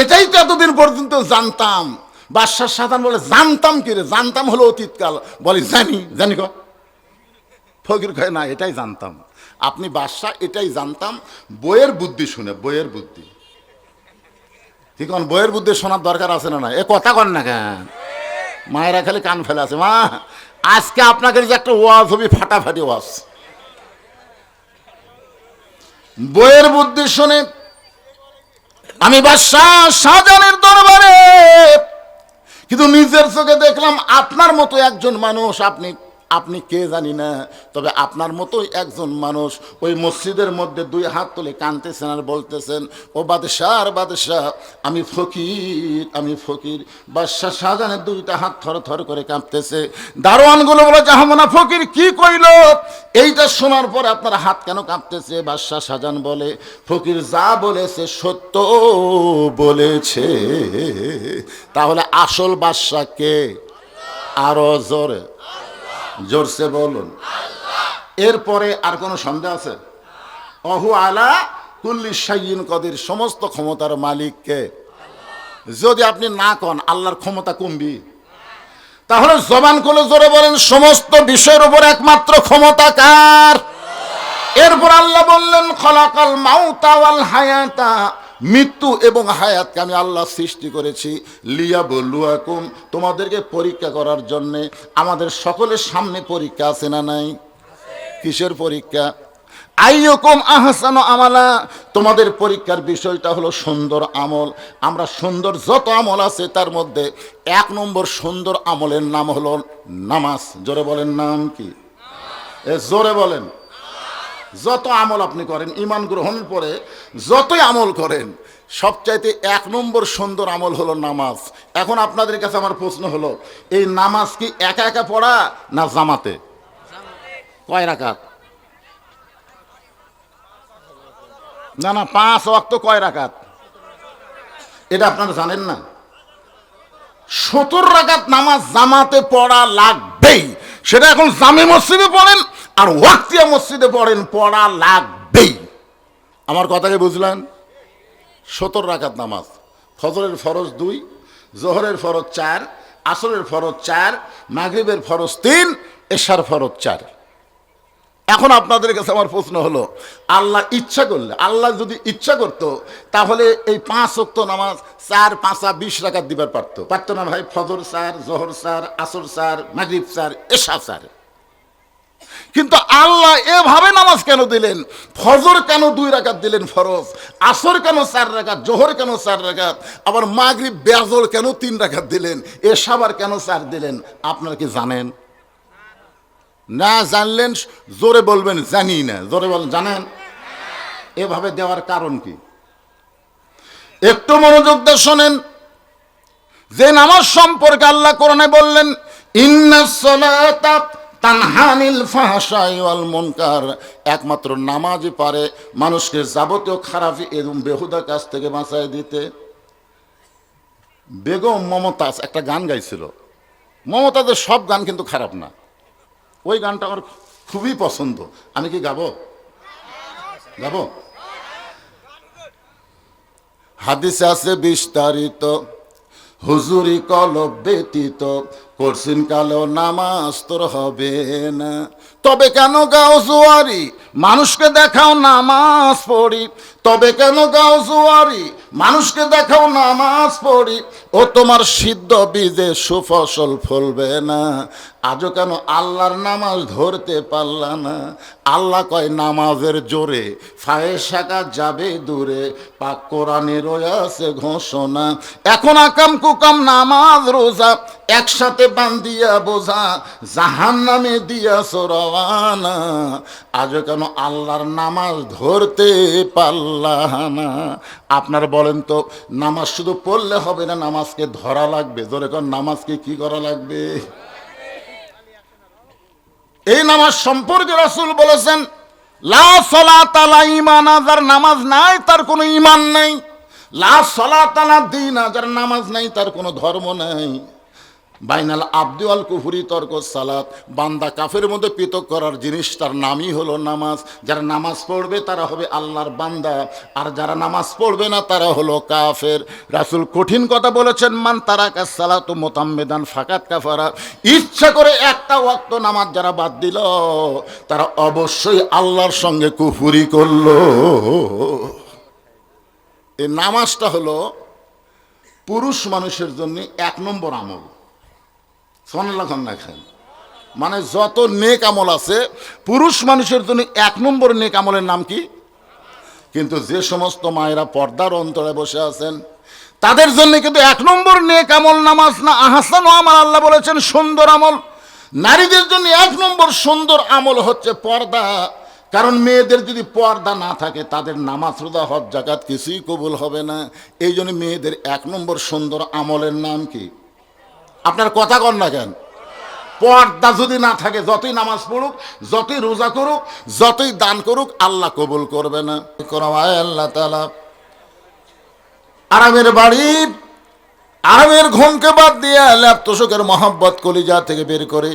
এটাই তো এতদিন পর্যন্ত জানতাম। বাদশাহ শাহজাহান বলে জানতাম কি রে? জানতাম হলো অতীতকাল। বলে জানি, জানি ক। ফকির কয় না এটাই জানতাম, আপনি বাদশাহ এটাই জানতাম। বইয়ের বুদ্ধি শুনে, বইয়ের বুদ্ধি ঠিক, বইয়ের বুদ্ধি শোনার দরকার আছে না? না এ কথা কন না কেন? মায়েরা খালি কান ফেলে আছে। মা আজকে আপনাকে যে একটা ওয়াজ হবে, ফাটাফাটি ওয়াজ। বইয়ের বুদ্ধি শুনে আমি বাদশাহ শাহজাহানের দরবারে, কিন্তু নিজের চোখে দেখলাম আপনার মতো একজন মানুষ, আপনি কে জানি না, তবে আপনার মতোই একজন মানুষ ওই মসজিদের মধ্যে দুই হাত তুলে কাঁদতেছেন আর বলতেছেন, ও বাদশাহ আর বাদশাহ আমি ফকির, আমি ফকির। বাদশাহ শাহজাহানের দুইটা হাত থর থর করে কাঁপতেছে। দারোয়ানগুলো বলে জাহামনা ফকির কি কইল? এইটা শোনার পরে আপনার হাত কেন কাঁপতেছে? বাদশাহ শাহজাহান বলে ফকির যা বলেছে সত্য বলেছে। তাহলে আসল বাদশাহ কে? আরো জোরে, জোরসে বলুন। এরপরে আর কোনো সন্দেহ আছে? অহু আলা কুল্লি শাইইন কদির, সমস্ত ক্ষমতার মালিক কে? যদি আপনি না কন আল্লাহর ক্ষমতা কমবি, তাহলে জবান খুলে জোরে বলেন সমস্ত বিষয়ের উপর একমাত্র ক্ষমতা কার? এরপর আল্লাহ বললেন খলাকাল মাউতা ওয়াল হায়াতা মৃত্যু এবং হায়াতকে আমি আল্লাহ সৃষ্টি করেছি লিয়াবলুয়াকুম, তোমাদেরকে পরীক্ষা করার জন্যে। আমাদের সকলের সামনে পরীক্ষা আছে না নাই? কিসের পরীক্ষা? আইয়ুকুম আহসানু আমালা, তোমাদের পরীক্ষার বিষয়টা হলো সুন্দর আমল। আমরা সুন্দর যত আমল আছে তার মধ্যে 1 নম্বর সুন্দর আমলের নাম হলো নামাজ। জোরে বলেন, নাম কি? জোরে বলেন। যত আমল আপনি করেন ঈমান গ্রহণের পরে, যতই আমল করেন, সবচাইতে 1 নম্বর সুন্দর আমল হলো নামাজ। এখন আপনাদের কাছে আমার প্রশ্ন হলো, এই নামাজ কি একা একা পড়া না জামাতে? কয় রাকাত? না না, 5 ওয়াক্ত কয় রাকাত? এটা আপনারা জানেন না? 70 রাকাত নামাজ জামাতে পড়া লাগবেই। সেটা এখন জামে মসজিদে পড়েন আর ওয়াক্তিয়া মসজিদে পড়েন, পড়া লাগবেই। আমার কথাকে বুঝলেন? 70 রাকাত নামাজ। ফজরের ফরজ 2, জোহরের ফরজ 4, আসরের ফরজ 4, মাগরিবের ফরজ 3, এশার ফরজ 4। এখন আপনাদের কাছে আমার প্রশ্ন হলো, আল্লাহ ইচ্ছা করলে, আল্লাহ যদি ইচ্ছা করতো তাহলে এই 5 ওয়াক্ত নামাজ 4 5 20 রাকাত দিবার পারতো না ভাই? ফজর 4, জোহর 4, আসর 4, মাগরিব 4, এশা 4। কিন্তু আল্লাহ এভাবে নামাজ কেন দিলেন? ফজর কেন 2 রাকাত দিলেন ফরজ, আসর কেন 4 রাকাত, জোহর কেন 4 রাকাত, আবার মাগরিব বেজর কেন 3 রাকাত দিলেন, এশা আবার কেন 4 দিলেন? আপনারা কি জানেন? না জানলেন জোরে বলবেন জানি না। জোরে বলেন, জানেন? এভাবে দেওয়ার কারণ কি? একটু মনোযোগ দিয়ে শোনেন। যে নামাজ সম্পর্কে আল্লাহ কোরআনে বললেন, ইন্নাস সালাতা তানহা আনিল ফাহশাই ওয়াল মুনকার, একমাত্র নামাজই পারে মানুষকে যাবতীয় খারাপ এবং বেহুদা কাজ থেকে বাঁচায় দিতে। বেগম মমতাজ একটা গান গাইছিল। মমতাজের সব গান কিন্তু খারাপ না, ওই গানটা আমার খুবই পছন্দ। আমি কি গাবো? হাদিসে আছে বিস্তারিত, হুজুরি কলব ব্যতীত করছেন কালো নামাজ তোর হবে না। তবে কেন গাও জুয়ারি, মানুষকে দেখাও নামাজ পড়ি। তবে কেন গাও জুয়ারি, মানুষকে দেখাও নামাজ পড়ি। ও তোমার সিদ্ধ বীজে সুফসল ফলবে না। আজও কেন আল্লাহর নামাজ ধরতে পারলা না? আল্লাহ কয় নামাজের জোরে ফায়েসাকা যাবে দূরে, পাক কোরআনে রয়েছে ঘোষণা। এখন আকাম কুকাম নামাজ রোজা একসাথে বান্ধিয়া বোঝা, জাহান্নামে দিয়াছ রওয়ানা। আজও কেন আল্লাহর নামাজ ধরতে পারলা না? আপনার বলেন তো, নামাজ শুধু পড়লে হবে না, নামাজকে ধরা লাগবে। ধরে কোন নামাজকে কি করা লাগবে? এই নামাজ সম্পর্কে রাসূল বলেছেন, লা সালাতা লা ঈমানা, যার নামাজ নাই তার কোনো ঈমান নাই। লা সালাতা লা দীন, যার নামাজ নাই তার কোনো ধর্ম নাই। বাইনাল আব্দু আল কুফরি তর্ক সালাত, বান্দা কাফের মধ্যে পৃথক করার জিনিস তার নামই হলো নামাজ। যারা নামাজ পড়বে তারা হবে আল্লাহর বান্দা, আর যারা নামাজ পড়বে না তারা হলো কাফের। রাসূল কঠিন কথা বলেছেন, মান তারাকা সালাতু মুতাম্মিদান ফাকাত কাফারা, ইচ্ছা করে একটা ওয়াক্ত নামাজ যারা বাদ দিল তারা অবশ্যই আল্লাহর সঙ্গে কুফরি করলো। এই নামাজটা হলো পুরুষ মানুষের জন্য 1 নম্বর আমল। মানে যত নেক আমল আছে পুরুষ মানুষের জন্য 1 নম্বর নেক আমলের নাম কি? কিন্তু যে সমস্ত মায়েরা পর্দার অন্তরে বসে আছেন তাদের জন্য কিন্তু 1 নম্বর নেক আমল নামাজ না, আহসান আমল। আল্লাহ বলেছেন সুন্দর আমল। নারীদের জন্য 1 নম্বর সুন্দর আমল হচ্ছে পর্দা। কারণ মেয়েদের যদি পর্দা না থাকে তাদের নামাজ রোজা হজ যাকাত কিছুই কবুল হবে না। এই জন্য মেয়েদের 1 নম্বর সুন্দর আমলের নাম কি? আপনার কথা কন না কেন? পর্দা যদি না থাকে যতই নামাজ পড়ুক, যতই রোজা করুক, যতই দান করুক, আল্লাহ কবুল করবে না। আল্লাহ তাআলা আরামের বাড়ি, আরামের ঘুমকে বাদ দিয়ে ল্যাপতোষকের মহব্বত কলিজা থেকে বের করে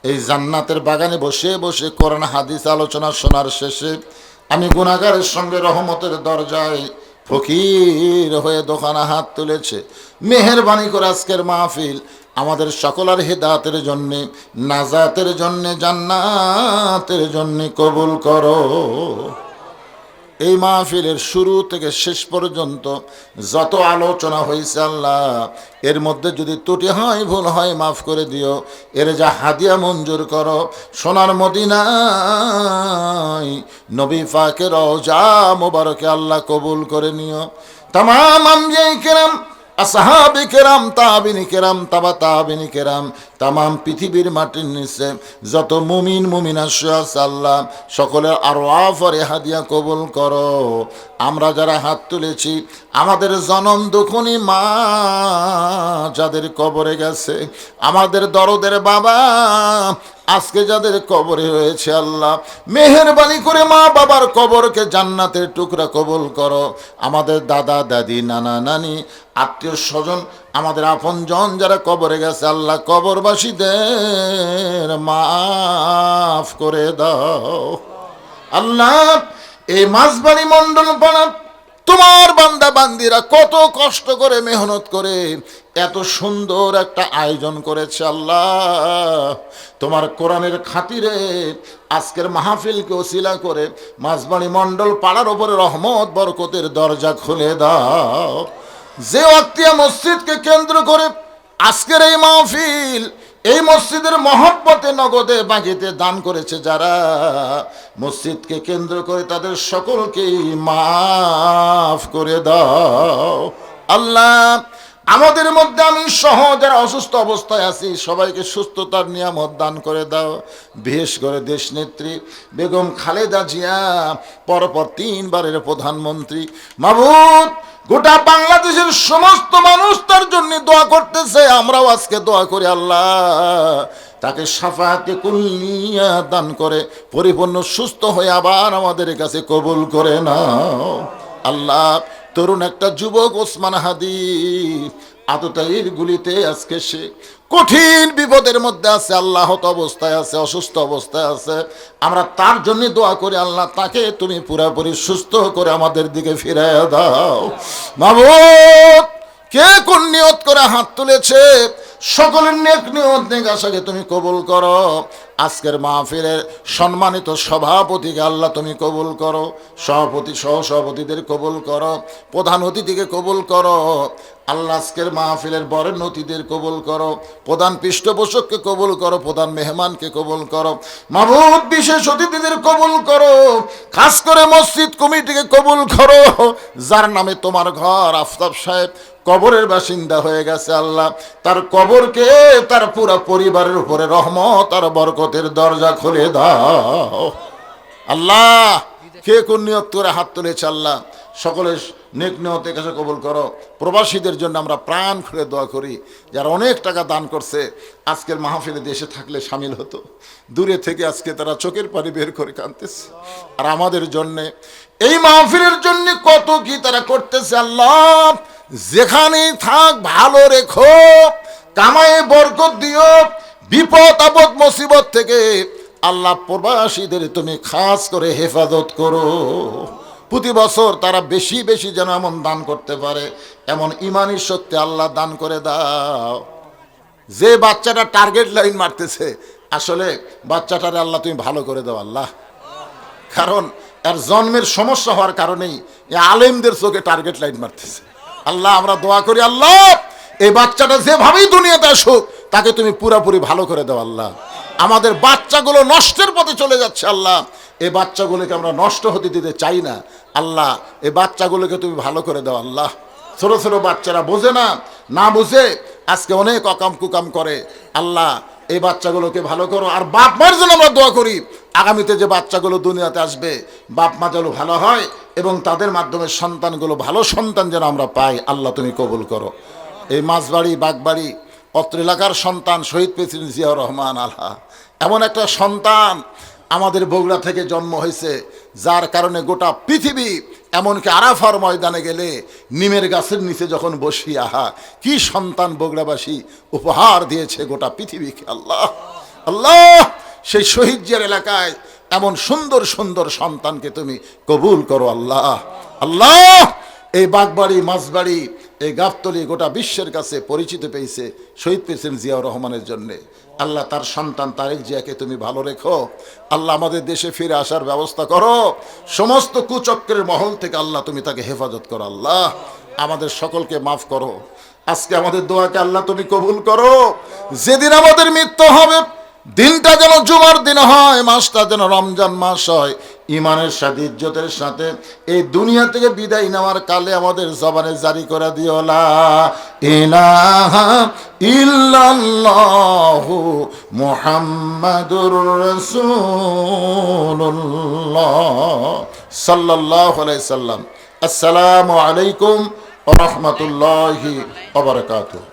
এই জান্নাতের বাগানে বসে বসে কোরআন হাদিস আলোচনা শোনার শেষে আমি গুনাহগারের সঙ্গে রহমতের দরজায় ফকির হয়ে দোকানে হাত তুলেছে। মেহেরবানি করে আজকের মাহফিল আমাদের সকলের হিদায়াতের জন্যে, নাজাতের জন্যে, জান্নাতের জন্যে কবুল করো। এই মাহফিলের শুরু থেকে শেষ পর্যন্ত যত আলোচনা হয়েছে আল্লাহ, এর মধ্যে যদি ত্রুটি হয়, ভুল হয়, মাফ করে দিও। এর যা হাদিয়া মঞ্জুর করো, সোনার মদিনায় নবী পাকের রওজা মোবারকে আল্লাহ কবুল করে নিও। তামাম আম্বিয়ায়ে কেরাম, আসহাবে কেরাম, তাবিনী কেরাম, তাবা তাবিনী কেরাম, তামাম পৃথিবীর মাটির নিচে যত মুমিন মুমিনা আছে আল্লাহ, সকলের আরওয়াফের হাদিয়া কবুল করো। আমরা যারা হাত তুলেছি, আমাদের জনম দুখনি মা যাদের কবরে গেছে, আমাদের দরদের বাবা আজকে যাদের কবরে রয়েছে আল্লাহ, মেহেরবানি করে মা বাবার কবরকে জান্নাতের টুকরা কবুল করো। আমাদের দাদা দাদি, নানা নানি, আত্মীয় স্বজন, আমাদের আপনজন যারা কবরে গেছে আল্লাহ, কবরবাসীদের মাফ করে দাও আল্লাহ। এই মাঝবাড়ি মণ্ডল পাড়া তোমার বান্দা বান্দিরা কত কষ্ট করে মেহনত করে এত সুন্দর একটা আয়োজন করেছে আল্লাহ। তোমার কোরআনের খাতিরে আজকের মাহফিলকে ওসিলা করে মাঝবাড়ি মণ্ডল পাড়ার উপরে রহমত বরকতের দরজা খুলে দাও। যে ওয়াক্তিয়া মসজিদকে কেন্দ্র করে আজকের এই মাহফিল, এই মসজিদের মহব্বতে নগদে বাকিতে দান করেছে যারা, মসজিদকে কেন্দ্র করে তাদের সকলকেই মাফ করে দাও আল্লাহ। আমাদের মধ্যে আমি সহ যারা অসুস্থ অবস্থায় আছি সবাইকে সুস্থতার নিয়ামত দান করে দাও। বিশেষ করে দেশনেত্রী বেগম খালেদা জিয়া, পরপর 3 বারের প্রধানমন্ত্রী, মাবুদ গোটা বাংলাদেশের সমস্ত মানুষ তার জন্য দোয়া করতেছে, আমরাও আজকে দোয়া করি আল্লাহ তাকে শাফায়াতে কুল্লিয়া দান করে পরিপূর্ণ সুস্থ হয়ে আবার আমাদের কাছে কবুল করে নাও আল্লাহ। তরুণ একটা যুবক ওসমান হাদি আততায়ীর গুলিতে আজকে সে কঠিন বিপদের মধ্যে আছে, আল্লাহত অবস্থায় আছে, অসুস্থ অবস্থায় আছে। আমরা তার জন্য দোয়া করি আল্লাহ তাকে তুমি পুরোপুরি সুস্থ করে আমাদের দিকে ফিরিয়ে দাও মাবুদ। কে কোন নিয়ত করে হাত তুলেছে সকলের নেক নিয়ত নেক আশাকে তুমি কবুল করো। আজকের মাহফিলের সম্মানিত সভাপতিকে আল্লাহ তুমি কবুল করো, সভাপতি সহ সভাপতিদের কবুল করো, প্রধান অতিথিকে কবুল করো আল্লাহ। আজকের মাহফিলের বরেণ্য অতিথিদের কবুল করো, প্রধান পৃষ্ঠপোষককে কবুল করো, প্রধান মেহমানকে কবুল করো মাবুদ। বিশেষ অতিথিদের কবুল করো, খাস করে মসজিদ কমিটিকে কবুল করো যার নামে তোমার ঘর আফতাব সাহেব কবরের বাসিন্দা হয়ে গেছে আল্লাহ। তার কবরকে তার পুরো পরিবারের উপরে রহমত আর বরকতের দরজা খুলে দাও আল্লাহ। কে কোন নিয়ত করে হাত তুলেছে আল্লাহ সকলের নেক নিয়তের কাছে কবুল করো। প্রবাসীদের জন্য আমরা প্রাণ খুলে দোয়া করি, যারা অনেক টাকা দান করছে আজকের মাহফিলে দেশে থাকলে শামিল হতো, দূরে থেকে আজকে তারা চোখের পানি বের করে কাঁদতেছে। আর আমাদের জন্যে এই মাহফিলের জন্য কত কি তারা করতেছে আল্লাহ। যেখানেই থাক ভালো রেখো, কামায়ে বরকত দিও, বিপদ আপদ মুসিবত থেকে আল্লাহ প্রবাসীদের তুমি খাস করে হেফাজত করো। প্রতি বছর তারা বেশি বেশি যেন এমন দান করতে পারে, এমন ইমানি শক্তি আল্লাহ দান করে দাও। যে বাচ্চাটা টার্গেট লাইন মারতেছে আসলে বাচ্চাটারে আল্লাহ তুমি ভালো করে দাও আল্লাহ। কারণ এর জন্মের সমস্যা হওয়ার কারণেই এই আলেমদের চোখে টার্গেট লাইন মারতেছে আল্লাহ। আমরা দোয়া করি আল্লাহ এই বাচ্চাটা যেভাবেই দুনিয়াতে আসুক তাকে তুমি পুরোপুরি ভালো করে দাও আল্লাহ। আমাদের বাচ্চাগুলো নষ্টের পথে চলে যাচ্ছে আল্লাহ, এই বাচ্চাগুলোকে আমরা নষ্ট হতে দিতে চাই না আল্লাহ। এই বাচ্চাগুলোকে তুমি ভালো করে দাও আল্লাহ। ছোট ছোট বাচ্চারা বোঝে না, না বুঝে আজকে অনেক অকাম কুকাম করে আল্লাহ। এই বাচ্চাগুলোকে ভালো করো। আর বাপ মার জন্য আমরা দোয়া করি আগামীতে যে বাচ্চাগুলো দুনিয়াতে আসবে বাপ মা যেন ভালো হয় এবং তাদের মাধ্যমে সন্তানগুলো ভালো সন্তান যেন আমরা পাই আল্লাহ তুমি কবুল করো। এই মাঝবাড়ি বাগবাড়ি অত্র এলাকার সন্তান শহীদ প্রেসিডেন্ট জিয়াউর রহমান আল্লাহ, এমন একটা সন্তান আমাদের বগুড়া থেকে জন্ম হয়েছে যার কারণে গোটা পৃথিবী, এমনকি আরাফার ময়দানে গেলে নিমের গাছের নিচে যখন বসি আহা কি সন্তান বগুড়াবাসী উপহার দিয়েছে গোটা পৃথিবীকে আল্লাহ। আল্লাহ সেই শহীদ জিয়ার এলাকায় এমন সুন্দর সুন্দর সন্তানকে তুমি কবুল করো আল্লাহ। আল্লাহ এই বাগবাড়ি মাঝবাড়ি এই গাবতলী গোটা বিশ্বের কাছে পরিচিত পেয়েছে শহীদ প্রেসিডেন্ট জিয়াউর রহমানের জন্যে। আল্লাহ তার সন্তান তারেক জিয়াকে তুমি ভালো রেখো। আল্লাহ আমাদের দেশে ফিরে আসার ব্যবস্থা করো। সমস্ত কুচক্রের মহল থেকে আল্লাহ তুমি তাকে হেফাজত করো। আল্লাহ আমাদের সকলকে মাফ করো। আজকে আমাদের দোয়াকে আল্লাহ তুমি কবুল করো। যেদিন আমাদের মৃত্যু হবে দিনটা যেন জুমার দিন হয়, মাসটা যেন রমজান মাস হয়। ইমানের সাথে ইজ্জতের সাথে এই দুনিয়া থেকে বিদায় নেওয়ার কালে আমাদের জবানে জারি করে দিও লা ইলাহা ইল্লাল্লাহু মুহাম্মাদুর রাসূলুল্লাহ সাল্লাল্লাহু আলাইহি সাল্লাম। আসসালামু আলাইকুম ওয়া রাহমাতুল্লাহি ওয়া বারাকাতুহু।